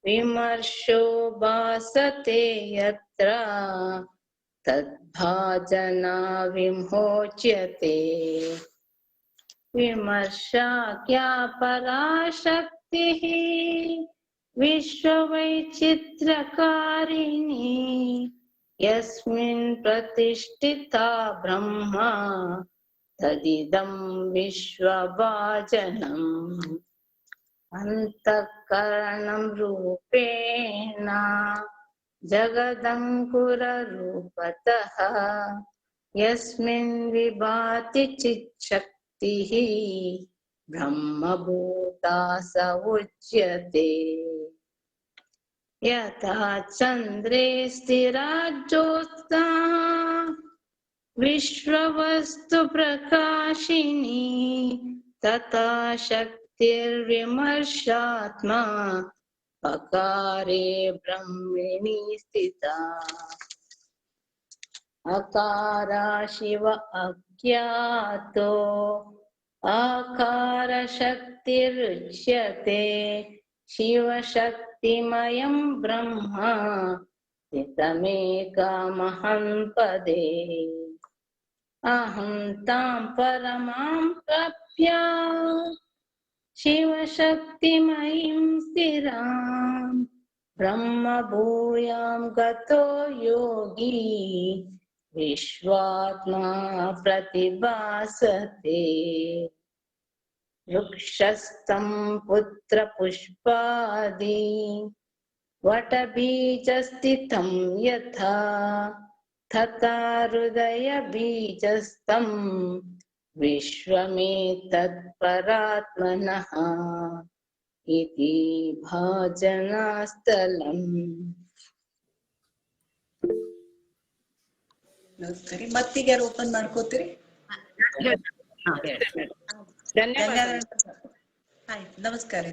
विमर्शो भासते यत्र तद्भाजना विमोच्यते। विमर्शाख्या पराशक्तिः विश्ववैचित्र्यकारिणी यस्मिन् प्रतिष्ठिता ब्रह्मा तदिदं विश्वभाजनम्। अन्तःकरणं रूपेण जगदङ्कुररूपतः यस्मिन् विभाति चिच्छक्तिः ब्रह्मभूता स उच्यते। यथा चन्द्रे स्थिरा ज्योत्स्ना विश्ववस्तु प्रकाशिनी तथा शक्तिर्विमर्शात्मा अकारे ब्रह्मणि स्थिता। अकारा शिव अज्ञातो आकार शक्तिरुच्यते। शिवशक्तिमयं ब्रह्मा स्थितमेकमहं पदे। अहं तां परमां प्राप्य शिवशक्तिमयीं स्थिरां ब्रह्मभूयां गतो योगी विश्वात्मा प्रतिभासते। वृक्षस्थं पुत्रपुष्पादि वटबीजस्थितं यथा तथा हृदयबीजस्थं विश्वमेतत्परात्मनः इति भाजनस्थलम्। ಸರಿ, ಮತ್ತೀಗ್ಯಾರು ಓಪನ್ ಮಾಡ್ಕೋತೀರಿ? ಧನ್ಯವಾದ. ಆಯ್ತು, ನಮಸ್ಕಾರ.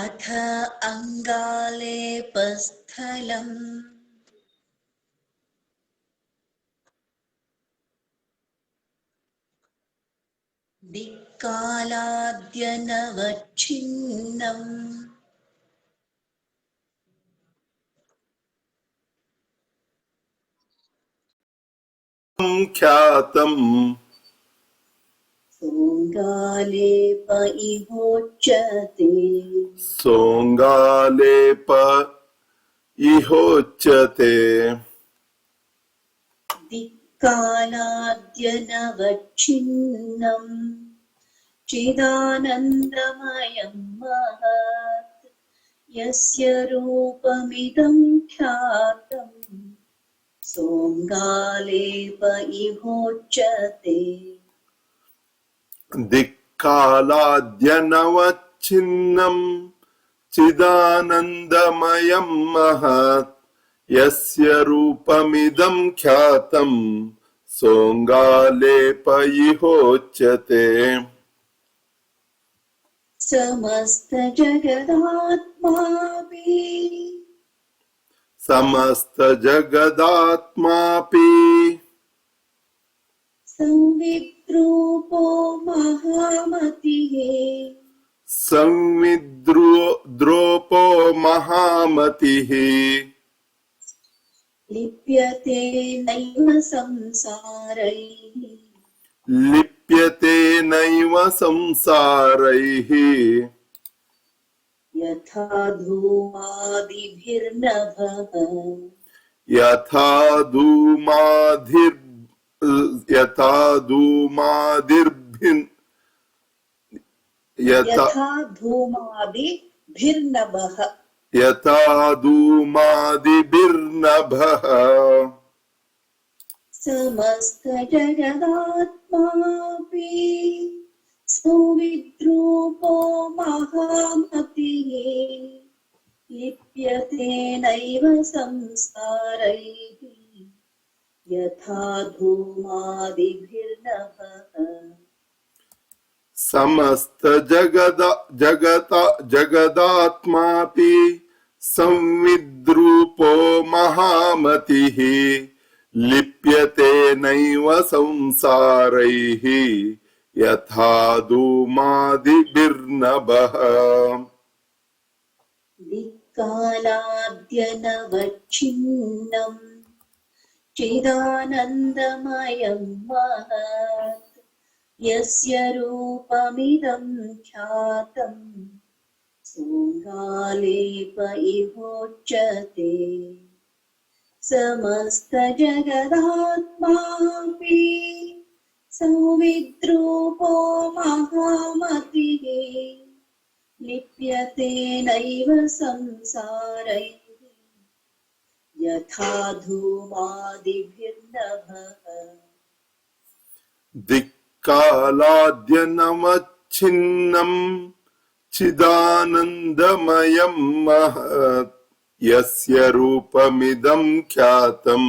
ಅಥ ಅಂಗಾಲೇಪಸ್ಥಲಂ ದಿಕ್ಕಾಲಾದ್ಯನವಚ್ಛಿನ್ನಂ ख्यातम् सोङ्गालेप इहोच्यते। सोङ्गालेप इहोच्यते। दिक्कालाद्यनवच्छिन्नं चिदानन्दमयं महत् यस्य रूपमिदं ख्यातं सोङ्गालेप इहोच्यते। दिक्कालाद्यनवच्छिन्नं चिदानन्दमयं महत् यस्य रूपमिदं ख्यातं सोङ्गालेप इहोच्यते। समस्तजगदात्मापि संविद्रूपो महामतिः संविद्रूपो महामतिः लिप्यते नैव संसारैः लिप्यते नैव संसारैः यथा धूमादिभिर्नभः यथा धूमादिर्भिन् यथा धूमादिभिर्नभः यथा धूमादिभिर्नभः समस्तजगदात्मापि संविद्रूपो महामतिः लिप्यते नैव संसारैः यथा धूमादिभिर्नभः। समस्त जगदात्मापि संविद्रूपो महामतिः लिप्यते नैव संसारैः यथा धूमादिभिर्नभः दिक्कालाद्यनवच्छिन्नम् चिदानन्दमयं महत् यस्य रूपमिदं ख्यातं शृङ्गालेप इहोच्यते समस्तजगदात्मापि संविद्रूपो महामतिः लिप्यते नैव संसारैः यथा धूमादिभिर्नभः दिक्कालाद्यनवच्छिन्नम् चिदानन्दमयं महत् यस्य रूपमिदं ख्यातं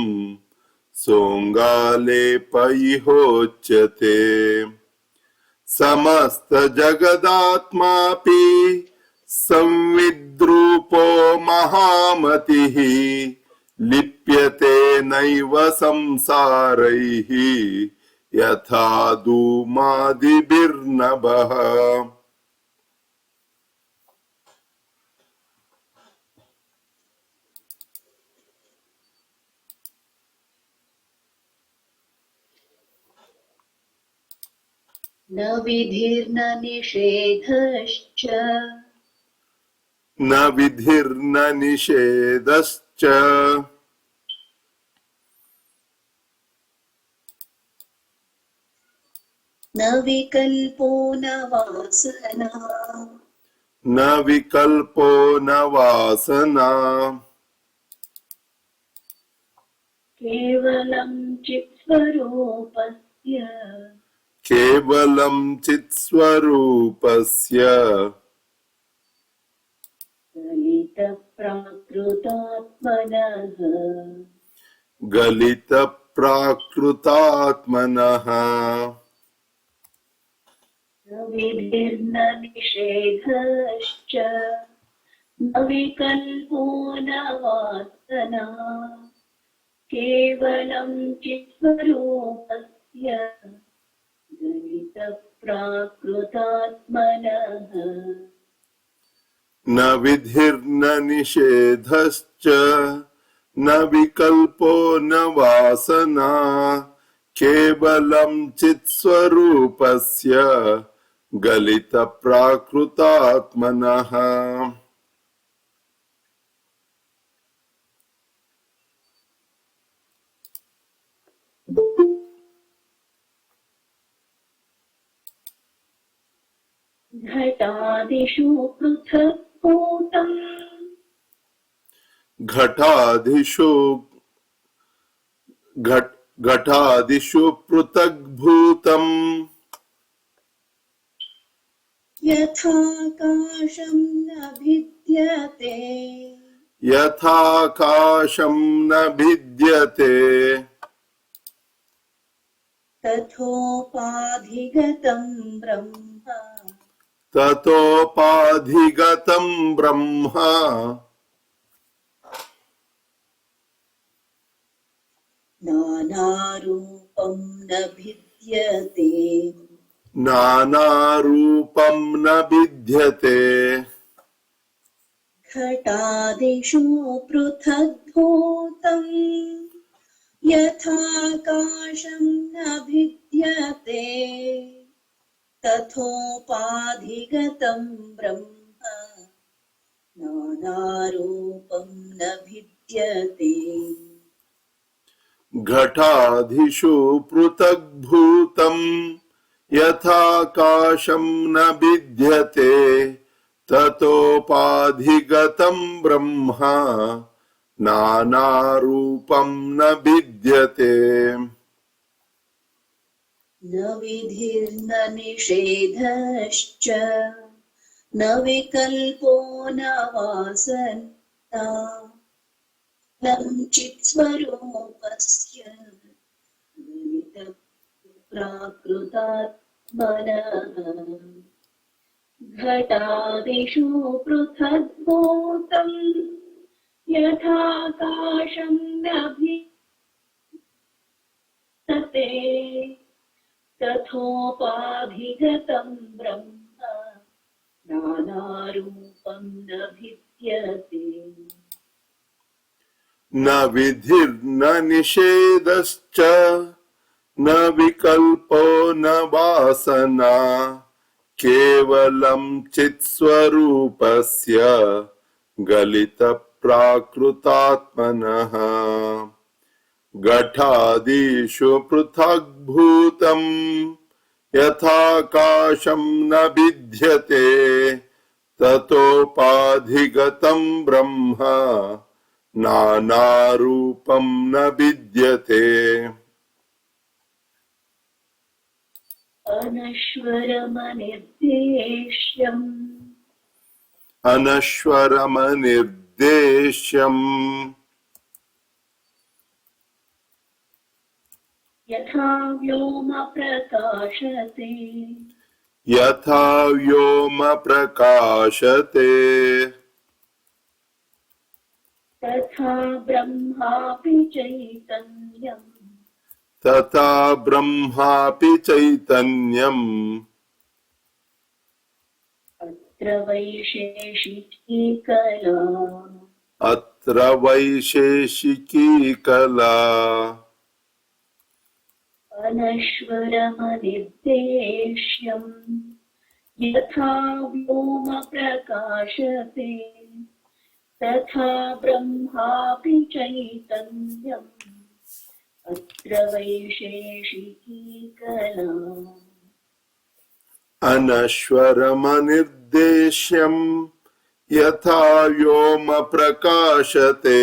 सोऽङ्गालेप इहोच्यते समस्तजगदात्मापि संविद्रूपो महामतिः लिप्यते नैव संसारैः यथा धूमादिभिर्नभः न विधिर्न निषेधश्च न विधिर्न निषेधश्च न विकल्पो न वासना न विकल्पो न वासना केवलं चित्स्वरूपस्य केवलं चित्स्वरूपस्य गलितप्राकृतात्मनः गलितप्राकृतात्मनः न विधिर्न निषेधश्च न विकल्पो न वासना केवलं चित्स्वरूपस्य गलितप्राकृतात्मनः न विधिर्न निषेधश्च न विकल्पो न वासना केवलं चित्स्वरूपस्य गलितप्राकृतात्मनः घटादिषु पृथक्भूतम् घटादिषु पृथग्भूतम् यथाकाशं न भिद्यते यथाकाशं न भिद्यते तथोपाधिगतं ब्रह्म ततोपाधिगतं ब्रह्म नानारूपं न भिद्यते नानारूपं न भिद्यते घटादिषु पृथग्भूतम् यथाकाशं न भिद्यते तथोपाधिगतं ब्रह्म नानारूपं न भिद्यते घटादिषु पृथग्भूतम् यथाकाशं न भिद्यते ततोपाधिगतं ब्रह्म नानारूपं न भिद्यते न विधिर्न निषेधश्च न विकल्पो न वासना चित्स्वरूपस्य प्राकृतात्मनः घटादिषु पृथग्भूतम् यथाकाशं नभिद्यते तथोपाधिगतं ब्रह्म नानारूपं न भिद्यते न विधिर्न निषेधश्च न विकल्पो न वासना केवलं चित्स्वरूपस्य गलितप्राकृतात्मनः घटादिषु पृथग्भूतम् यथाकाशं न भिद्यते ततोपाधिगतं ब्रह्म नानारूपं न विद्यते अनश्वरमनिर्देश्यम् यथा व्योम प्रकाशते यथा व्योम प्रकाशते तथा ब्रह्मापि चैतन्यम् तथा ब्रह्मापि चैतन्यम् अत्र वैशेषिकी कला अत्र वैशेषिकी कला अनश्वरमनिर्देश्यम् यथा व्योम प्रकाशते तथा ब्रह्मापि चैतन्यम् अत्र वैशेषिकी कला अनश्वरमनिर्देश्यम् यथा व्योम प्रकाशते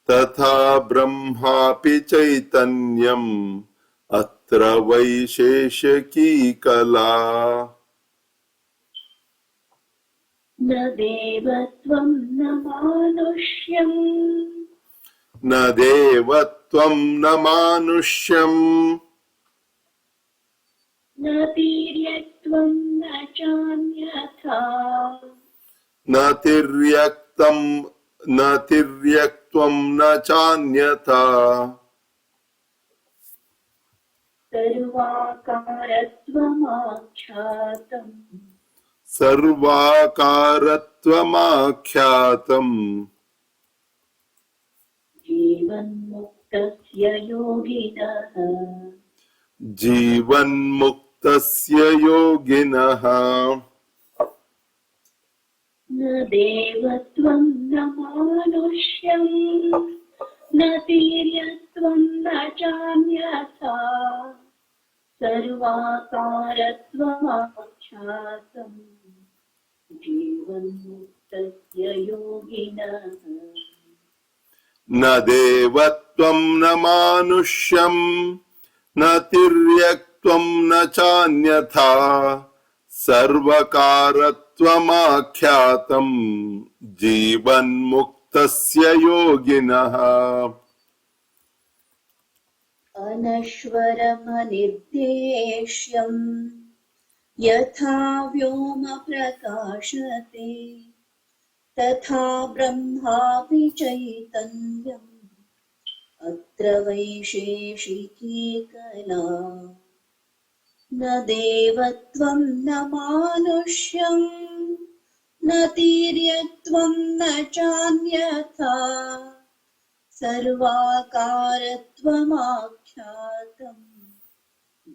तथा ब्रह्मापि चैतन्यम् अत्र वैशेषिकी कला न देवत्वं न मानुष्यम् न देवत्वं न मानुष्यम् न तिर्यक्त्वं न चान्यथा न तिर्यक्त्वं न चान्यथा सर्वाकारत्वमाख्यातम् सर्वाकारत्वमाख्यातम् जीवन्मुक्तस्य योगिनः जीवन्मुक्तस्य योगिनः न देवत्वं न मानुष्यम् न तिर्यक्त्वं न चान्यथा सर्वाकारत्वमाख्यातम् जीवन्मुक्तस्य योगिनः न देवत्वं न मानुष्यम् न तिर्यक्त्वं न चान्यथा सर्वकारत्वमाख्यातम् जीवन्मुक्तस्य योगिनः अनश्वरमनिर्देश्यम् यथा व्योम प्रकाशते तथा ब्रह्मापि चैतन्यम् अत्र वैशेषिकी कला न देवत्वं न मानुष्यम् न तिर्यक्त्वं न चान्यथा सर्वाकारत्वमाख्यातम्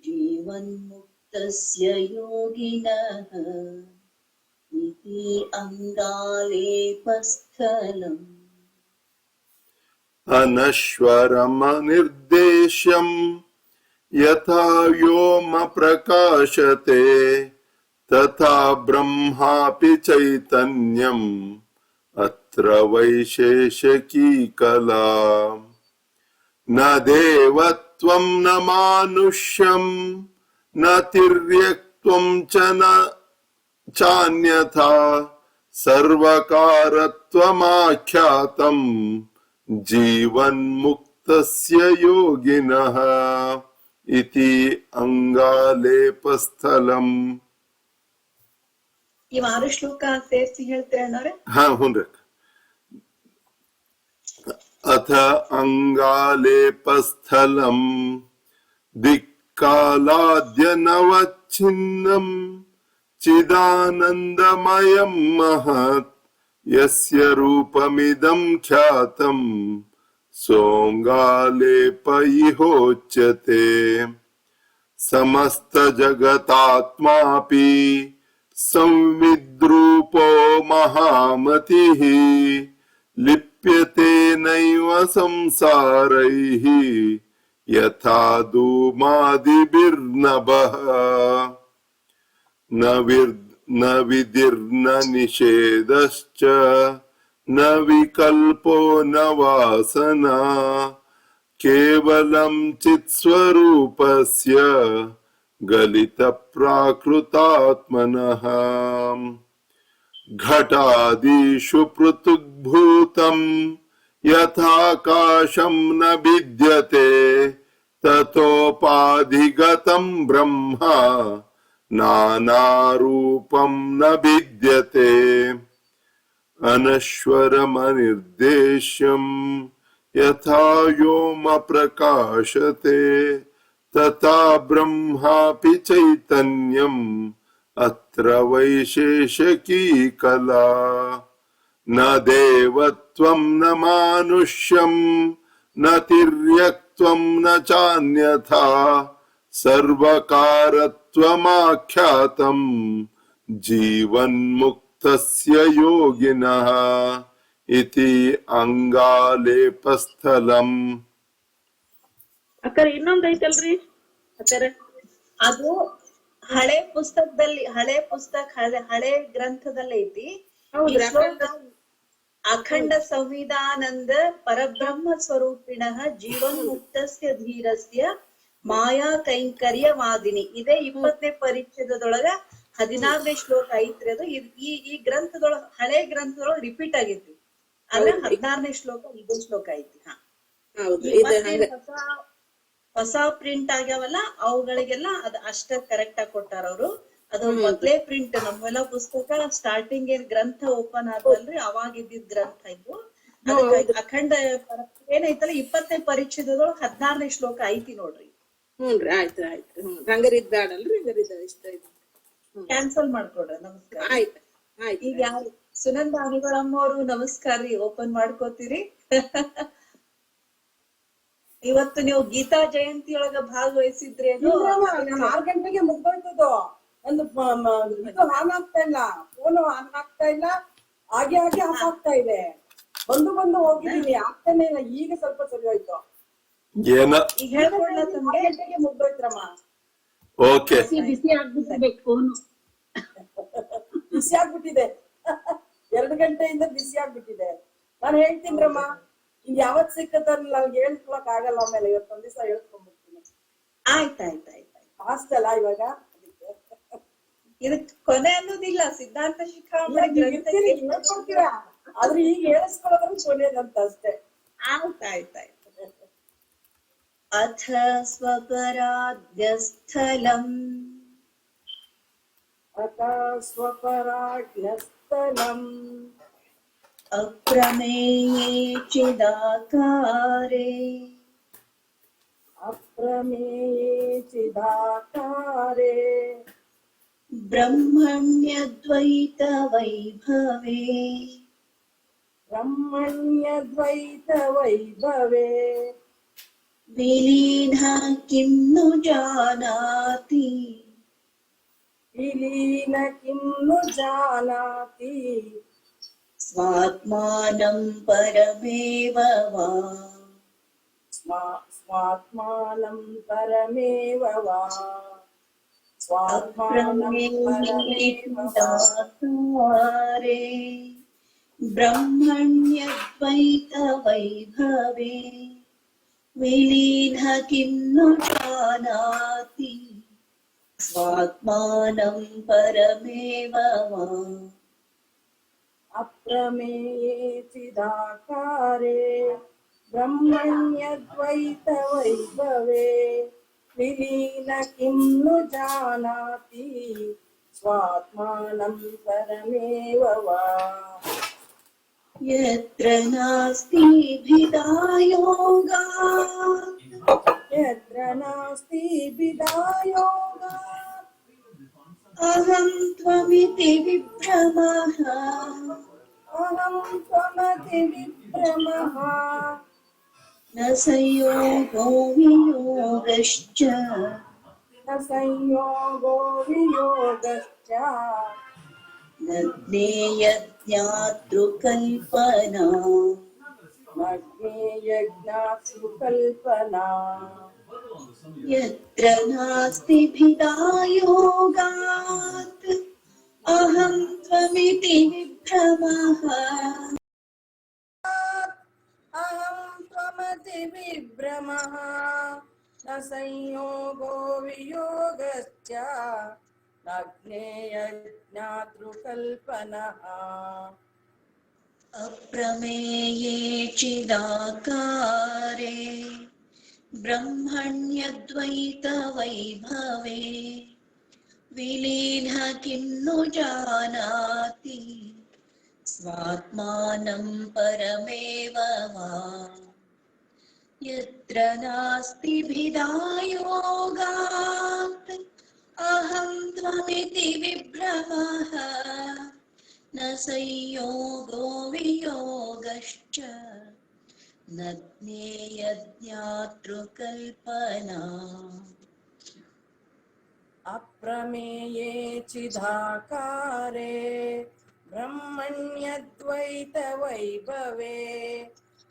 जीवन्मुक्तस्य योगिनः इति अङ्गालेपस्थलम् अनश्वरमनिर्देश्यम् यथा व्योम प्रकाशते तथा ब्रह्मापि चैतन्यम् अत्र वैशेषिकी कला न देवत्वं न मानुष्यम् न तिर्यक्त्वं च न चान्यथा सर्वकारत्वमाख्यातम् जीवन्मुक्तस्य योगिनः इति अंगालेपस्थलम् ಇವ್ 6 ಶ್ಲೋಕ ಸೇರಿಸಿ ಹೇಳ್ತೀರಾ ಅಣ್ಣವ್ರೆ? ಹಾ ಹುನ್ರಿ. अथ अङ्गालेपस्थलम् दिक्कालाद्यनवच्छिन्नम् चिदानन्दमयम् महत् यस्य रूपमिदं ख्यातम् सोऽङ्गालेप इहोच्यते समस्तजगतात्मापि संविद्रूपो महामतिः लिप्यते नैव संसारैः यथा धूमादिभिर्नभः न विधिर्न निषेधश्च न विकल्पो न वासना केवलं चित्स्वरूपस्य गलितप्राकृतात्मनः घटादिषु पृथग्भूतम् यथाकाशं न भिद्यते ततोपाधिगतं ब्रह्म नानारूपं न भिद्यते अनश्वरमनिर्देश्यम् यथा व्योम प्रकाशते तथा ब्रह्मापि चैतन्यम् अत्र वैशेषिकी कला न देवत्वं न मानुष्यं न तिर्यक्त्वं न चान्यथा सर्वकारत्वमाख्यातम् जीवन्मुक्तस्य योगिनः इति अंगालेपस्थलम्. ಅಕ್ಕರ ಇನ್ನೊಂದ್ ಐತಲ್ರಿ ಅಕ್ಕರ ಅದು ಹಳೆ ಗ್ರಂಥದಲ್ಲಿ ಐತಿ. ಈ ಶ್ಲೋಕ ಅಖಂಡ ಸಂವಿಧಾನಂದ ಪರಬ್ರಹ್ಮ ಸ್ವರೂಪಿಣಃ ಜೀವನ್ ಮುಕ್ತಸ್ಯ ಧೀರಸ್ಯ ಮಾಯಾ ಕೈಂಕರ್ಯವಾದಿನಿ. ಇದೇ 20ನೇ ಪರಿಚ್ಛೇದದೊಳಗ 16ನೇ ಶ್ಲೋಕ ಐತ್ರಿ. ಅದು ಈ ಗ್ರಂಥದೊಳಗ ಹಳೆ ಗ್ರಂಥದೊಳಗ ರಿಪೀಟ್ ಆಗೈತಿ. ಆದ್ರೆ 16ನೇ ಶ್ಲೋಕ ಇದೇ ಶ್ಲೋಕ ಐತಿ. ಹೊಸ ಪ್ರಿಂಟ್ ಆಗ್ಯಾವಲ್ಲ ಅವುಗಳಿಗೆಲ್ಲ ಅದ್ ಅಷ್ಟ ಕರೆಕ್ಟ್ ಆಗಿ ಕೊಟ್ಟಾರ ಅವ್ರು. ಅದು ಮೊದ್ಲೇ ಪ್ರಿಂಟ್. ನಮ್ಮೆಲ್ಲ ಪುಸ್ತಕ ಸ್ಟಾರ್ಟಿಂಗ್ ಏನ್ ಗ್ರಂಥ ಓಪನ್ ಆದಲ್ರಿ ಅವಾಗ ಇದ್ದಿದ್ ಗ್ರಂಥ ಇದು. ಅಖಂಡ ಏನೈತಲ್ಲ 20ನೇ ಪರಿಚ್ಛೇದದೊಳಗ 16ನೇ ಶ್ಲೋಕ ಐತಿ ನೋಡ್ರಿ. ಹ್ಞೂನ್ರಿ ಆಯ್ತು ಆಯ್ತು. ಹಂಗಾರಿದ್ ಬ್ಯಾಡಲ್ರಿ, ಹಂಗಾರಿದ ಇಷ್ಟ ಐತಿ. ಕ್ಯಾನ್ಸಲ್ ಮಾಡ್ಕೊಡ್ರಿ. ನಮಸ್ಕಾರ. ಆಯ್ತು ಆಯ್ತು. ಈಗ ಯಾರು ಸುನಂದ ಅನಿಗಳಮ್ಮ ಅವರು ನಮಸ್ಕಾರ ರೀ. ಓಪನ್ ಮಾಡ್ಕೋತೀರಿ. ಇವತ್ತು ನೀವು ಗೀತಾ ಜಯಂತಿಯೊಳಗ ಭಾಗವಹಿಸಿದ್ರಿ? 6 ಗಂಟೆಗೆ ಮುಗ್ದೋಯ್ತದು. ಒಂದು ಇದು ಆನ್ ಆಗ್ತಾ ಇಲ್ಲ, ಫೋನ್ ಆನ್ ಆಗ್ತಾ ಇಲ್ಲ, ಹಾಗೆ ಆಫ್ ಆಗ್ತಾ ಇದೆ. ಬಂದು ಹೋಗಿದೀನಿ, ಆಗ್ತಾನೆ ಇಲ್ಲ. ಈಗ ಸ್ವಲ್ಪ ಸರಿ ಹೋಯ್ತು. ಏನ ಈಗ ಹೇಳ್ಕೊಡ್ಲ ತಮ್ಗೆ? 6 ಗಂಟೆಗೆ ಮುಗ್ದೋಯ್ತ್ರಮ್ಮ. ಓಕೆ, ಬಿಸಿ ಆಗ್ಬಿಟ್ಟಿದೆ ಫೋನ್. ಬಿಸಿ ಆಗ್ಬಿಟ್ಟಿದೆ. 2 ಗಂಟೆಯಿಂದ ಬಿಸಿ ಆಗ್ಬಿಟ್ಟಿದೆ. ನಾನು ಹೇಳ್ತೀನ್ರಮ್ಮ, ಇನ್ ಯಾವತ್ ಸಿಕ್ಕತ್ತಲ್ಲ ನನ್ಗೆ ಹೇಳ್ಕೊಳಕ್ ಆಗಲ್ಲ. ಆಮೇಲೆ ಇವತ್ತೊಂದ್ ದಿವಸ ಹೇಳ್ಕೊಂಡ್ಬಿಡ್ತೀನಿ. ಆಯ್ತಾಯ್ತಾಯ್ತು. ಫಾಸ್ಟ್ ಅಲ್ಲ ಇವಾಗ. ಇದಕ್ ಕೊನೆ ಅನ್ನೋದಿಲ್ಲ. ಸಿದ್ಧಾಂತ ಶಿಖಾಮಣಿ ಹೇಳ್ಕೊಡ್ತೀರಾ, ಆದ್ರೆ ಈಗ ಹೇಳಿಸ್ಕೊಳ್ಳೋದ್ರ ಕೊನೆಯದಂತ ಅಷ್ಟೇ. ಆಯ್ತಾಯ್ತಾಯ್ತು. ಅಥ ಸ್ವಪರಾಧ್ಯಸ್ಥಲಂ ಅಪ್ರಮೇಯೇ ಚಿದಾಕಾರೇ ಬ್ರಹ್ಮಣ್ಯದ್ವೈತ ವೈಭವೇ ವಿಲೀನ ಕಿಂ ನು ಜಾನಾತಿ ಸ್ವಾತ್ಮಾನಂ ಪರಮೇವ ವಾ ಬ್ರಹ್ಮಣ್ಯದ್ವೈತ ವೈಭವೇ ವಿಲೀನ ಕಿಂ ನು ಜಾನಾತಿ ಸ್ವಾತ್ಮಾನಂ ಪರಮೇವ ವಾ ಅಪ್ರಮೇಯೇ ಚಿದಾಕಾರೇ ಬ್ರಹ್ಮಣ್ಯದ್ವೈತ ವೈಭವೇ ವಿಲೀನ ಕಿಂ ನು ಜಾನಾತಿ ಸ್ವಾತ್ಮಾನಂ ಪರಮೇವ ವಾ. यत्र नास्ति भिदा योगात् यत्र नास्ति विदायोगात् अहं त्वमिति विभ्रमः अहं त्वमति विभ्रमः न संयोगो वियोगश्च न संयोगो वियोगश्च न ज्ञेयज्ञातृकल्पना न ज्ञेयज्ञात् सुकल्पना यत्र नास्ति भिदा योगात् अहं त्वमिति विभ्रमः अहं त्वमति विभ्रमः न संयोगो वियोगश्च न ज्ञेयज्ञातृकल्पनः अप्रमेये चिदाकारे ब्रह्मण्यद्वैतवैभवे विलीनः किन्नु जानाति स्वात्मानं परमेव वा यत्र नास्ति भिदा योगात् अहं त्वमिति विभ्रमः न संयोगो वियोगश्च न ज्ञेयज्ञातृकल्पना अप्रमेये चिदाकारे ब्रह्मण्यद्वैतवैभवे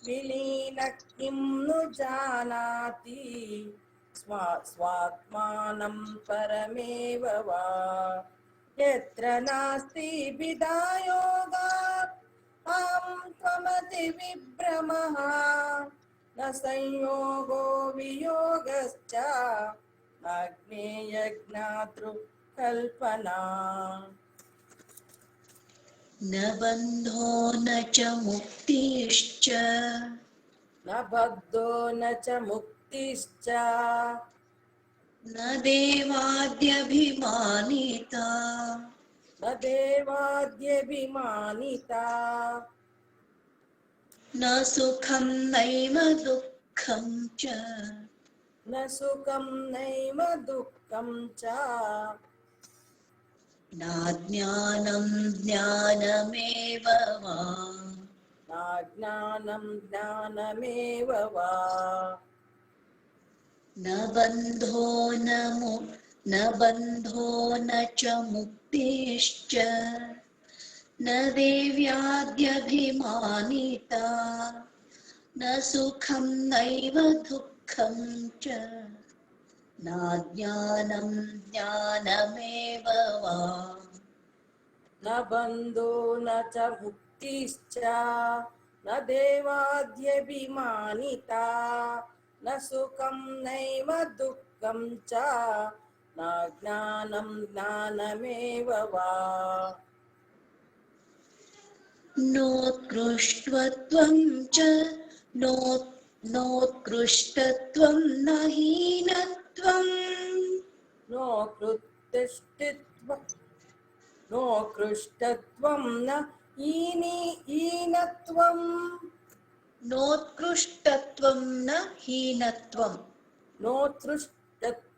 विलीनः किं नु जानाति स्वात्मानं परमेव वा यत्र नास्ति भिदा योगात् अहं त्वमति विभ्रमः न संयोगो वियोगश्च न ज्ञेयज्ञातृकल्पना न बन्धो न च मुक्तिश्च न बद्धो न च मुक्तिश्च न देवाद्यभिमानिता न देवाद्यभिमानिता न सुखं नैव दुःखं च न सुखं नैव दुःखं च नाज्ञानं ज्ञानमेव वा न ज्ञानं ज्ञानमेव वा न बन्धो न च मुक्तिश्च न देव्याद्यभिमानिता न सुखं नैव दुःखं च नाज्ञानं ज्ञानमेव वा न बन्धो न च मुक्तिश्च न देवाद्यभिमानिता न सुखं नैव दुःखं च न ज्ञानं ज्ञानमेव वा नोत्कृष्टत्वं च नोत्कृष्टत्वं न हीनत्वं नोत्कृष्टत्वं न हीनत्वं नोत्कृष्टत्वं न हीनत्वं नोत्कृष्टत्वं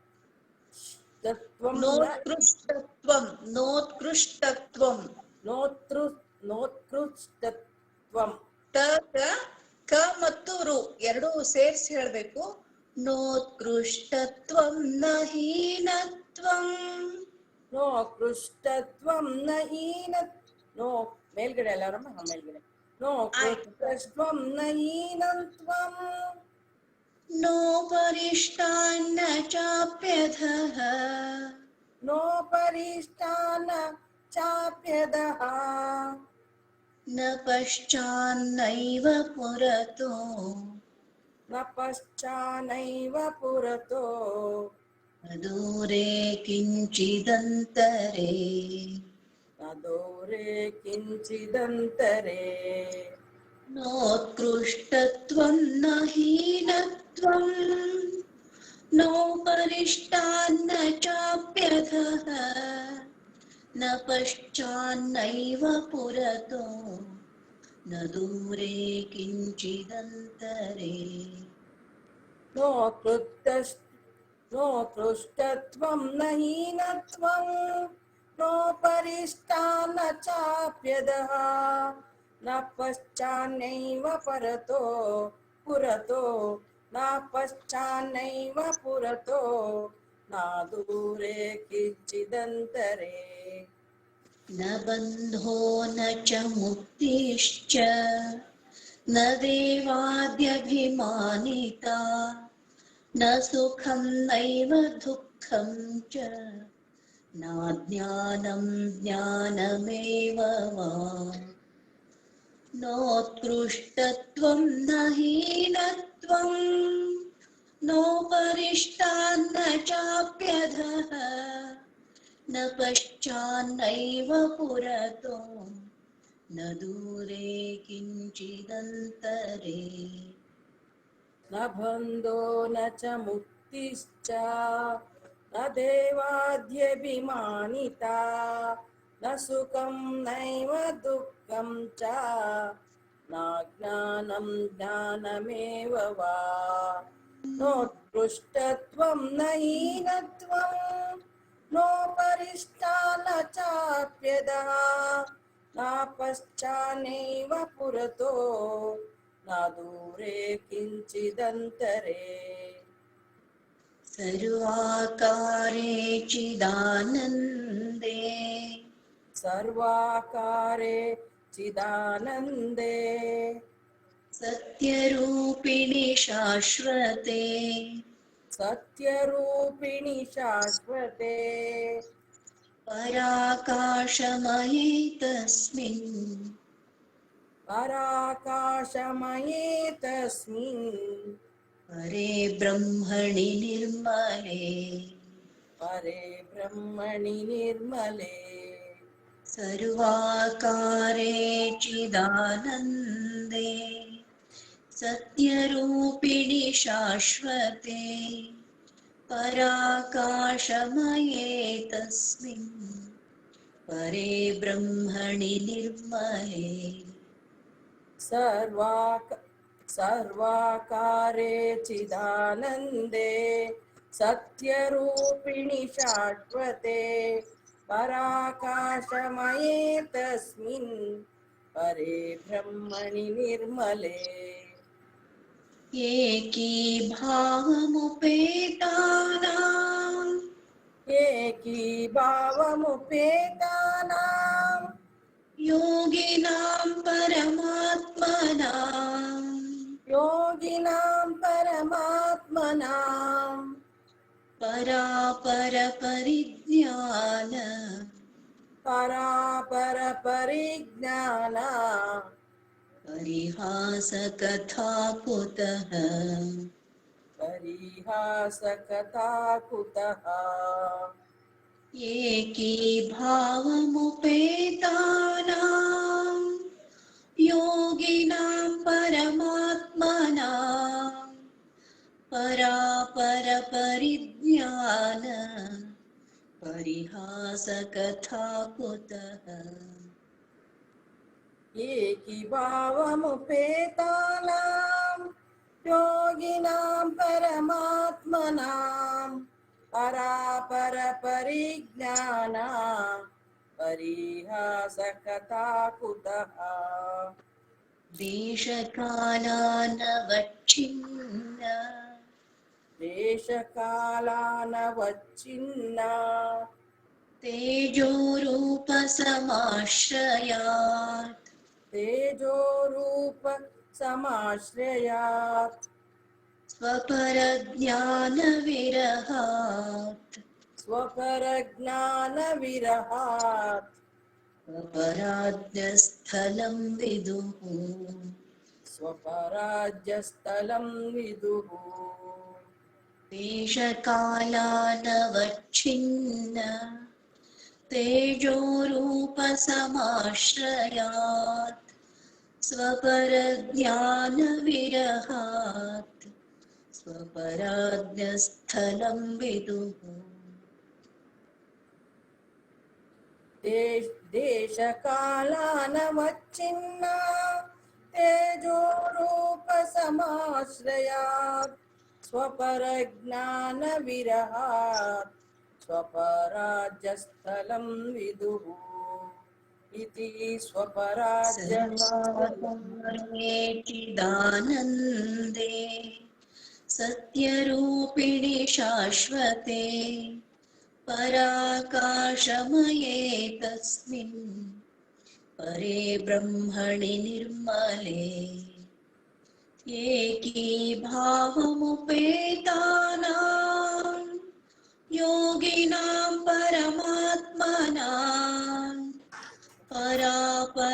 नोत्कृष्टत्वं ತ ಕ ಮತ್ತು ರು ಎರಡು ಸೇರಿಸಿ ಹೇಳಬೇಕು. ನೋತ್ಕೃಷ್ಟತ್ವಂ ನ ಹೀನತ್ವಂ. ನೋತ್ಕೃಷ್ಟತ್ವಂ ನ ನೋ ಮೇಲ್ಗಡೆ ಎಲ್ಲಾರಮ್ಮ ಮೇಲ್ಗಡೆ ನೋತ್ಕೃಷ್ಟತ್ವಂ ನ ಹೀನತ್ವಂ ನೋ ಪರಿಷ್ಟಾನ್ನ ಚಾಪ್ಯಧಃ नो परिष्टान चाप्यदः न पश्चान्नैव पुरतो न पश्चानैव पुरतो दूरे किञ्चिदन्तरे न दूरे किञ्चिदन्तरे नोत्कृष्टत्वं न हीनत्वं नो परिष्टान्न चाप्यधः न पश्चान्नैव पुरतो न दूरे किञ्चिदन्तरे नोत्कृष्टत्वं न हीनत्वं नोपरिष्टान्न चाप्यदः न पश्चान्नैव पुरतो न पश्चान्नैव पुरतो न दूरे किञ्चिदन्तरे न बन्धो न च मुक्तिश्च न देवाद्यभिमानिता न सुखं नैव दुःखं च नाज्ञानं ज्ञानमेव वा नोत्कृष्टत्वं न हीनत्वं नोपरिष्टान्न चाप्यधः न पश्चान्नैव पुरतो न दूरे किञ्चिदन्तरे न बन्धो न च मुक्तिश्च न देवाद्यभिमानिता न सुखं नैव दुःखं च न ज्ञानं ज्ञानमेव वा नोत्कृष्टत्वं न हीनत्वं नोपरिष्टान्न चाप्यदः न पश्चान्नैव पुरतो न दूरे किञ्चिदन्तरे सर्वाकारे चिदानन्दे सर्वाकारे चिदानन्दे सत्यरूपिणि शाश्वते सत्यरूपिणि शाश्वते पराकाशमये तस्मिन् पराकाशमये तस्मिन् परे ब्रह्मणि निर्मले परे ब्रह्मणि निर्मले सर्वाकारे चिदानन्दे सत्यरूपिणि शाश्वते पराकाशमये तस्मिन् परे ब्रह्मणि निर्मले सर्वाकारे चिदानन्दे सत्यरूपिणि शाश्वते पराकाशमये तस्मिन् परे ब्रह्मणि निर्मले एकीभावमुपेतानां एकीभावमुपेतानां योगिनां योगिनां परमात्मनां परापरपरिज्ञान परिहासकथा कुतः एकीभावमुपेतानां योगिनां परमात्मनां परापरपरिज्ञान परिहासकथा कुतः एकीभावमुपेतानां योगिनां परमात्मनां परापरपरिज्ञान परिहासकथा कुतः देशकालानवच्छिन्न तेजोरूप समाश्रयात् स्वपरज्ञानविरहात् स्वपराध्यस्थलं विदुः देशकालानवच्छिन्न तेजोरूपसमाश्रयात् स्वपरज्ञानविरहात् स्वपराध्यस्थलं विदुः देशकालानवच्छिन्न तेजोरूप समाश्रयात् स्वपरज्ञानविरहात् स्वपराज्यस्थलं विदुः इति स्वपराज्य सर्वाकारेचिदानन्दे सत्यरूपिणि शाश्वते पराकाशमये तस्मिन् परे ब्रह्मणि निर्मले एकीभावमुपेतानां योगिनां परमात्मनां परापरपरिज्ञान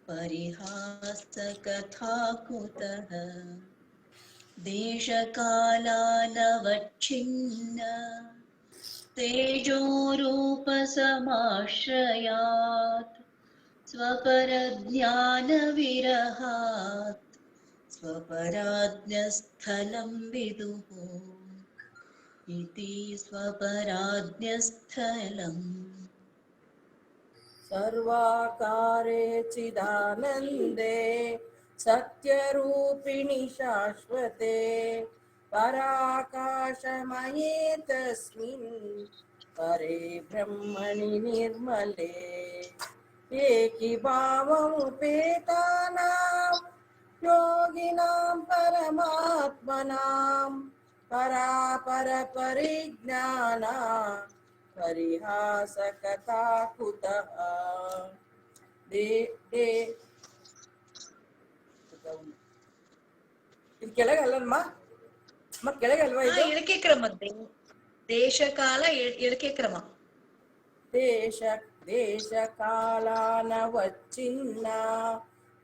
परिहासकथा कुतः देशकालानवच्छिन्न तेजोरूपसमाश्रयात् स्वपरज्ञानविरहात् स्वपराज्ञस्थलं विदुः इति स्वपराज्ञस्थलम् सर्वाकारे चिदानन्दे सत्यरूपिणि शाश्वते पराकाशमये तस्मिन् परे ब्रह्मणि निर्मले एकीभावमुपेतानां योगिनां परमात्मनां परापरपरिज्ञाना परिहासकथा कुतः ಇದು ಕೆಳಗಲ್ಲಮ್ಮ ಮತ್ತೆ ಕೆಳಗಲ್ವಾ ಇದು ಇಳಕೆ ಕ್ರಮದ್ದೇ ದೇಶಕಾಲ ಇಳಕೆ ಕ್ರಮ ದೇಶಕಾಲಾನವಚ್ಛಿನ್ನ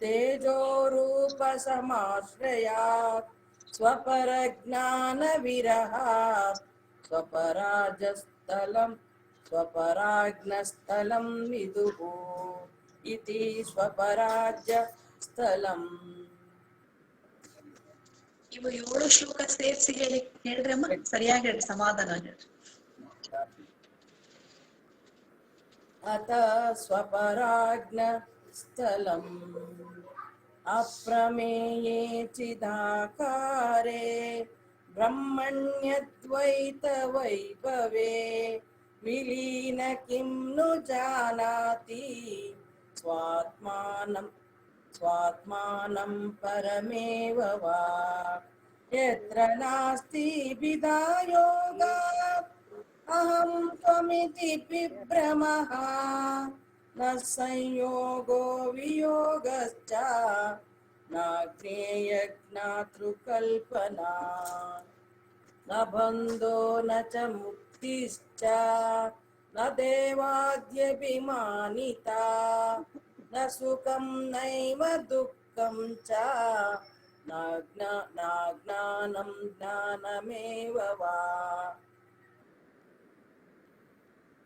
ತೇಜೋರೂಪ ಸಮಾಶ್ರಯಾತ್ ಸ್ವಪರಜ್ಞಾನವಿರಹಾತ್ ಸ್ವಪರಾಜ್ಞಸ್ಥಲಂ ವಿದುಃ ಇತಿ ಸ್ವಪರಾಜ್ಯಸ್ಥಲಂ. ಇವು 7 ಶ್ಲೋಕ ಸೇರಿಸಿ ಹೇಳಿದ್ರಮ್ಮ ಸರಿಯಾಗಿ ಹೇಳಿ ಸಮಾಧಾನ ಹೇಳಿ. ಅತ ಸ್ವಪರಾಜ್ಞಸ್ಥಲಂ ಅಪ್ರಮೇಯೇ ಚಿದಾಕಾರೇ ಬ್ರಹ್ಮಣ್ಯದ್ವೈತ ವೈಭವೇ ವಿಲೀನ ಕಿಂ ನು ಜಾನಾತಿ ಸ್ವಾತ್ಮಾನಂ ಪರಮೇವ ವಾ ಯತ್ರ ನಾಸ್ತಿ ವಿದಾ ಯೋಗಾತ್ ಅಹಂ ತ್ವಮಿತಿ ಬಿಭ್ರಮಃ ನ ಸಂಯೋಗೋ ವಿಯೋಗಶ್ಚ ನ ಜ್ಞೇಯ ಜ್ಞಾತೃಕಲ್ಪನಾ ನ ಬಂಧೋ ನ ಚ ಮುಕ್ತಿಶ್ಚ ನ ದೇವಾದ್ಯಭಿಮಾನಿತಾ ನ ಸುಖಂ ನೈವ ದುಃಖಂ ಚ ನ ಜ್ಞಾನಂ ಜ್ಞಾನಮೇವ ವಾ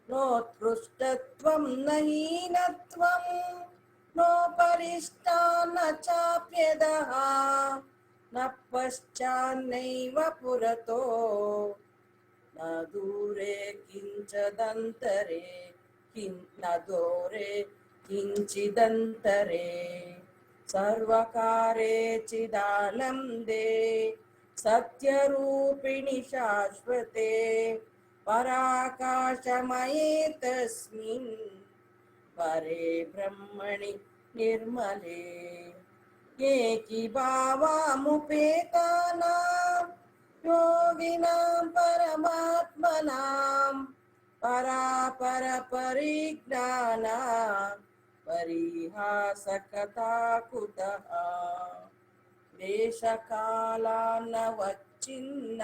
ನೋತ್ಕೃಷ್ಟತ್ವಂ ನ ಹೀನತ್ವಂ ನೋಪರಿಷ್ಟಾ ನ ಚಾಪ್ಯದಃ ನ ಪಶ್ಚಾನ್ನೈವ ಪುರತೋ ನ ದೂರೆ ಕಿಂಚದಂತರೆ ನ ದೂರೆ ಕಿಂಚಿದಂತರೆ ಸರ್ವಕಾರೇ ಚಿದಾನಂದೇ ಸತ್ಯರೂಪಿಣಿ ಶಾಶ್ವತೆ ಪರಾಕಾಶಮಯೇ ತಸ್ಮಿನ್ ಪರೇ ಬ್ರಹ್ಮಣಿ ನಿರ್ಮಲೆ ಏಕೀಭಾವಮುಪೇತಾನಾಂ ಯೋಗಿನಾಂ ಪರಮಾತ್ಮನಾಂ ಪರಾಪರಪರಿಜ್ಞಾನ ಪರಿಹಾಸಕಥಾ ಕುತಃ ದೇಶಕಾಲಾನವಚ್ಛಿನ್ನ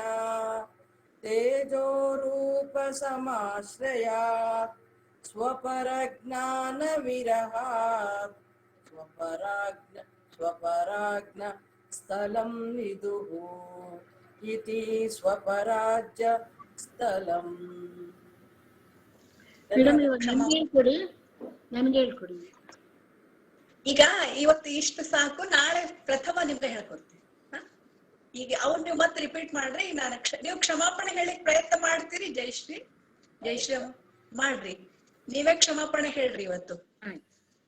ತೇಜೋರೂಪ ಸಮಾಶ್ರಯಾತ್ ಸ್ವಪರಜ್ಞಾನವಿರಹಾತ್ ಸ್ವಪರಾಜ್ಞ ಸ್ಥಲಂ ವಿದುಃ ಇತಿ ಸ್ವಪರಾಜ್ಯ ಸ್ಥಲಂ. ನನ್ಗೆ ಹೇಳ್ಕೊಡಿ. ಈಗ ಇವತ್ತು ಇಷ್ಟು ಸಾಕು, ನಾಳೆ ಪ್ರಥಮ ನಿಮ್ಗೆ ಹೇಳ್ಕೊಡ್ತೀನಿ. ಈಗ ಅವ್ರು ನೀವು ಮತ್ತೆ ರಿಪೀಟ್ ಮಾಡ್ರಿ. ನೀವು ಕ್ಷಮಾಪಣೆ ಹೇಳಿಕ್ ಪ್ರಯತ್ನ ಮಾಡ್ತೀರಿ. ಜಯಶ್ರೀ ಮಾಡ್ರಿ, ನೀವೇ ಕ್ಷಮಾಪಣೆ ಹೇಳ್ರಿ ಇವತ್ತು.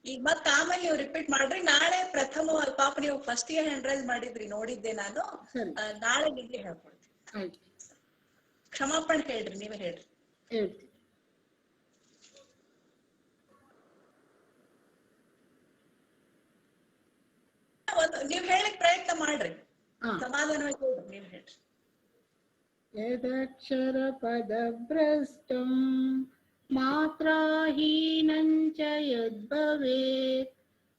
ಈಗ ಮತ್ತೆ ಆಮೇಲೆ ನೀವು ರಿಪೀಟ್ ಮಾಡ್ರಿ. ನಾಳೆ ಪ್ರಥಮ ಪಾಪ ನೀವು ಫಸ್ಟ್ ಗೆ ಹ್ಯಾಂಡ್ ರೈಸ್ ಮಾಡಿದ್ರಿ, ನೋಡಿದ್ದೆ ನಾನು. ಸರಿ ನಾಳೆ ನಿಮ್ಗೆ ಹೇಳ್ಕೊಡ್ತೀನಿ. ಆಯ್ತು ಕ್ಷಮಾಪಣೆ ಹೇಳ್ರಿ, ನೀವೇ ಹೇಳ್ರಿ. ಹೇಳ್ತೀನಿ. ನೀವ್ ಹೇಳಿಕ್ ಪ್ರಯತ್ನ ಮಾಡ್ರಿ, ಹಾ. ಸಮಾಧಾನವಾಗಿ ಹೇಳ್ರಿ, ನೀವ್ ಹೇಳ್ರಿ. ಯದಕ್ಷರ ಪದಭ್ರಷ್ಟಂ ಮಾತ್ರಾಹೀನಂ ಚ ಯದ್ಭವೇತ್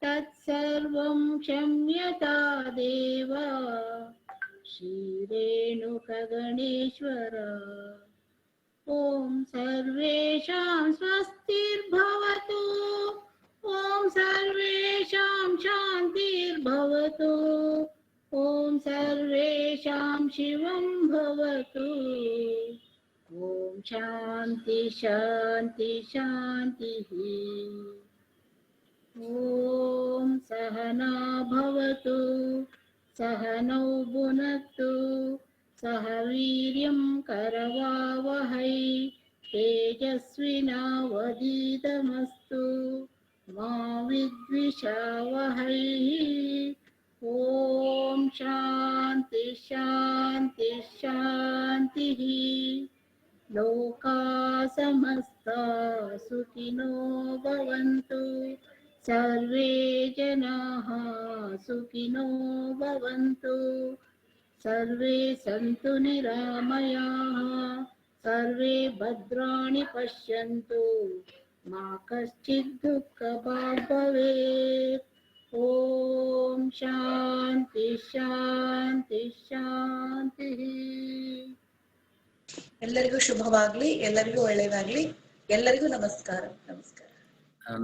ತತ್ಸರ್ವಂ ಕ್ಷಮ್ಯತಾ ದೇವ ಶ್ರೀರೇಣುಕಗಣೇಶ್ವರ. ಓಂ ಸರ್ವೇಷಾಂ ಸ್ವಸ್ತಿರ್ಭವತು, ಓಂ ಸರ್ವೇಷಾಂ ಶಾಂತಿರ್ಭವತು, ಓಂ ಸರ್ವೇಷಾಂ ಶಿವಂ ಭವತು. ಓಂ ಶಾಂತಿ ಶಾಂತಿ ಶಾಂತಿ. ಓಂ ಸಹನಾ ಭವತು, ಸಹನೌ ಭುನಕ್ತು, ಸಹ ವೀರ್ಯಂ ಕರವಾವಹೈ, ತೇಜಸ್ವಿನಾವಧೀತಮಸ್ತು ಮಾ ವಿದ್ವಿಷಾವಹೈ. ಓಂ ಶಾಂತಿ ಶಾಂತಿ ಶಾಂತಿ. ಲೋಕಾ ಸಮಸ್ತಾ ಸುಖಿನೋ ಭವಂತು, ಸರ್ವೇ ಜನಾಃ ಸುಖಿನೋ ಭವಂತು, ಸರ್ವೇ ಸಂತು ನಿರಾಮಯಾಃ, ಸರ್ವೇ ಭದ್ರಾಣಿ ಪಶ್ಯಂತು, ಮಾ ಕಶ್ಚಿತ್ ದುಃಖಭಾಗ್ ಭವೇತ್. ಓಂ ಶಾಂತಿ ಶಾಂತಿ ಶಾಂತಿ. ಎಲ್ಲರಿಗೂ ಶುಭವಾಗ್ಲಿ, ಎಲ್ಲರಿಗೂ ಒಳ್ಳೇದಾಗ್ಲಿ, ಎಲ್ಲರಿಗೂ ನಮಸ್ಕಾರ. ನಮಸ್ಕಾರ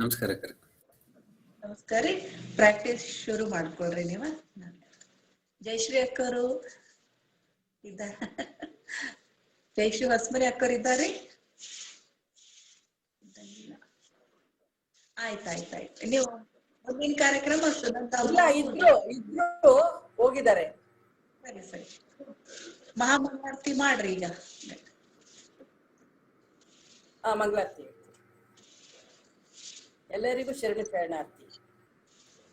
ನಮಸ್ಕಾರ ಅಕ್ಕ. ನಮಸ್ಕಾರ ರೀ. ಪ್ರಾಕ್ಟೀಸ್ ಶುರು ಮಾಡ್ಕೊಳ್ರಿ ನೀವ. ಜಯಶ್ರೀ ಅಕ್ಕರು ಇದ್ದಾರ? ಜಯಶ್ರೀ ಹೊಸ್ಮರಿ ಅಕ್ಕರು ಇದ್ದಾರೆ? ಆಯ್ತಾಯ್ತಾಯ್ತು. ನೀವು ಮುಂದಿನ ಕಾರ್ಯಕ್ರಮ ಇಲ್ಲ, ಇದ್ರು ಹೋಗಿದ್ದಾರೆ. ಸರಿ ಸರಿ, ಮಹಾಮಂಗಳಾರತಿ ಮಾಡ್ರಿ ಈಗ. ಮಂಗಳಾರತಿ ಎಲ್ಲರಿಗೂ ಶರಣಾರ್ಥಿ.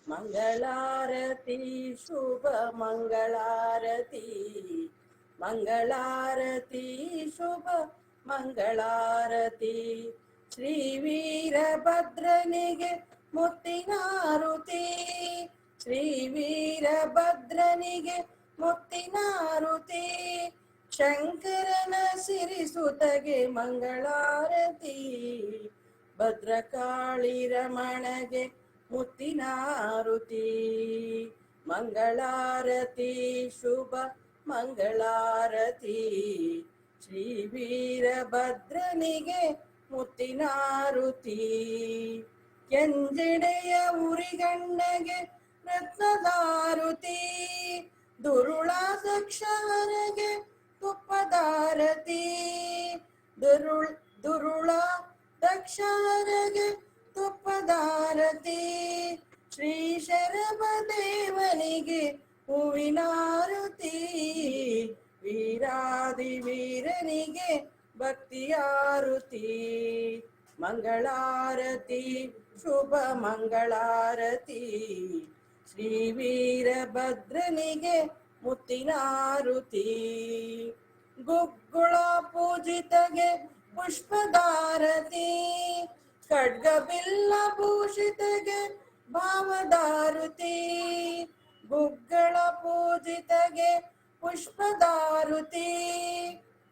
ಮಂಗಳಾರತಿ ಶುಭ ಮಂಗಳಾರತಿ, ಮಂಗಳಾರತಿ ಶುಭ ಮಂಗಳಾರತಿ. ಶ್ರೀ ವೀರಭದ್ರನಿಗೆ ಮುತ್ತಿನಾರುತಿ, ಶ್ರೀ ವೀರಭದ್ರನಿಗೆ ಮುತ್ತಿನಾರುತಿ. ಶಂಕರನ ಸಿರಿಸುತಗೆ ಮಂಗಳಾರತಿ, ಭದ್ರಕಾಳಿ ರಮಣಗೆ ಮುತ್ತಿನಾರುತಿ. ಮಂಗಳಾರತಿ ಶುಭ ಮಂಗಳಾರತಿ, ಶ್ರೀ ವೀರಭದ್ರನಿಗೆ ಮುತ್ತಿನಾರುತಿ. ಕೆಂಜಡೆಯ ಉರಿಗಣ್ಣಗೆ ರತ್ನದಾರುತಿ, ದುರುಳ ದಕ್ಷರಗೆ ತುಪ್ಪದಾರತಿ, ದುರುಳ ದಕ್ಷರಗೆ ತುಪ್ಪದಾರತಿ. ಶ್ರೀ ಶರಭದೇವನಿಗೆ ಹೂವಿನಾರುತಿ, ವೀರಾದಿ ವೀರನಿಗೆ ಭಕ್ತಿಯಾರುತಿ. ಮಂಗಳಾರತಿ ಶುಭ ಮಂಗಳಾರತಿ, ಶ್ರೀ ವೀರಭದ್ರನಿಗೆ ಮುತ್ತಿನಾರುತಿ. ಗುಗ್ಗುಳ ಪೂಜಿತಗೆ ಪುಷ್ಪದಾರತಿ, ಖಡ್ಗ ಬಿಲ್ಲ ಭೂಷಿತಗೆ ಭಾವದಾರುತಿ. ಗುಗ್ಗಳ ಪೂಜಿತಗೆ ಪುಷ್ಪದಾರುತಿ,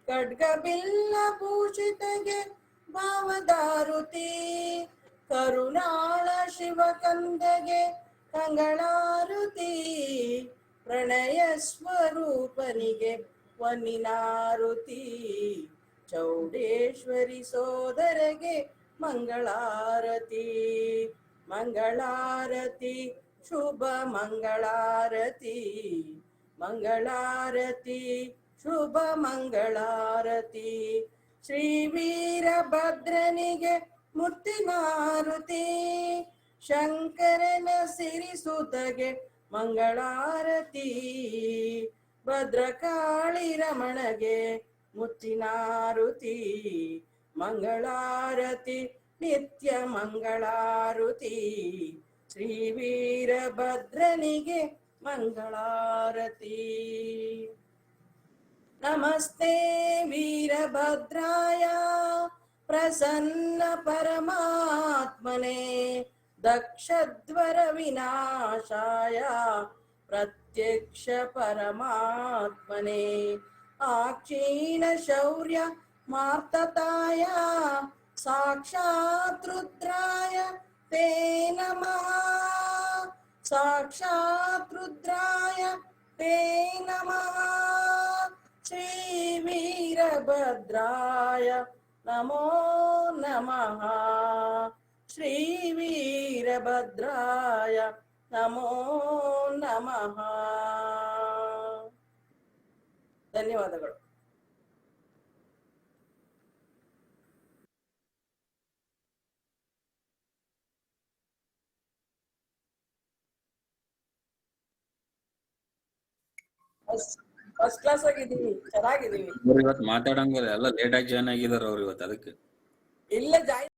ಖಡ್ಗ ಬಿಲ್ಲ ಭೂಷಿತಗೆ ಭಾವದಾರುತಿ. ಕರುಣಾಳ ಶಿವಕಂದಗೆ ಕಂಗಳಾರುತಿ, ಪ್ರಣಯ ಸ್ವರೂಪನಿಗೆ ವನ್ನಿನಾರುತಿ. ಚೌಡೇಶ್ವರಿ ಸೋದರಗೆ ಮಂಗಳಾರತಿ, ಮಂಗಳಾರತಿ ಶುಭ ಮಂಗಳಾರತಿ, ಮಂಗಳಾರತಿ ಶುಭ ಮಂಗಳಾರತಿ. ಶ್ರೀ ವೀರಭದ್ರನಿಗೆ ಮುತ್ತಿನಾರುತಿ, ಶಂಕರನ ಸಿರಿಸುತಗೆ ಮಂಗಳಾರತಿ. ಭದ್ರಕಾಳಿ ರಮಣಗೆ ಮುತ್ತಿನಾರುತಿ, ಮಂಗಳಾರತಿ ನಿತ್ಯ ಮಂಗಳಾರುತಿ ಶ್ರೀ ವೀರಭದ್ರನಿಗೆ ಮಂಗಳಾರತಿ. ನಮಸ್ತೆ ವೀರಭದ್ರಾಯ ಪ್ರಸನ್ನ ಪರಮಾತ್ಮನೆ ದಕ್ಷಧ್ವರ ವಿನಾಶಾಯ ಪ್ರತ್ಯಕ್ಷ ಪರಮಾತ್ಮನೆ ಆಕ್ಷೀಣ ಶೌರ್ಯ ಮಾರ್ತತಾಯ ಸಾಕ್ಷಾತ್ ರುದ್ರಾಯ ತೇ ನಮಃ ಸಾಕ್ಷಾತ್ ರುದ್ರಾಯ ತೇ ನಮಃ ಶ್ರೀ ವೀರಭದ್ರಾಯ ನಮೋ ನಮಃ ಶ್ರೀ ವೀರಭದ್ರಾಯ ನಮೋ ನಮಃ. ಧನ್ಯವಾದಗಳು. ಫಸ್ಟ್ ಕ್ಲಾಸ್ ಆಗಿದ್ದೀವಿ, ಚೆನ್ನಾಗಿದ್ದೀವಿ. ಇವತ್ತು ಮಾತಾಡಂಗಿಲ್ಲ, ಎಲ್ಲ ಲೇಟ್ ಆಗಿ ಜಾಯ್ನ್ ಆಗಿದಾರ ಅವ್ರು ಇವತ್ತು, ಅದಕ್ಕೆ ಇಲ್ಲ ಜಾಯ್ನ್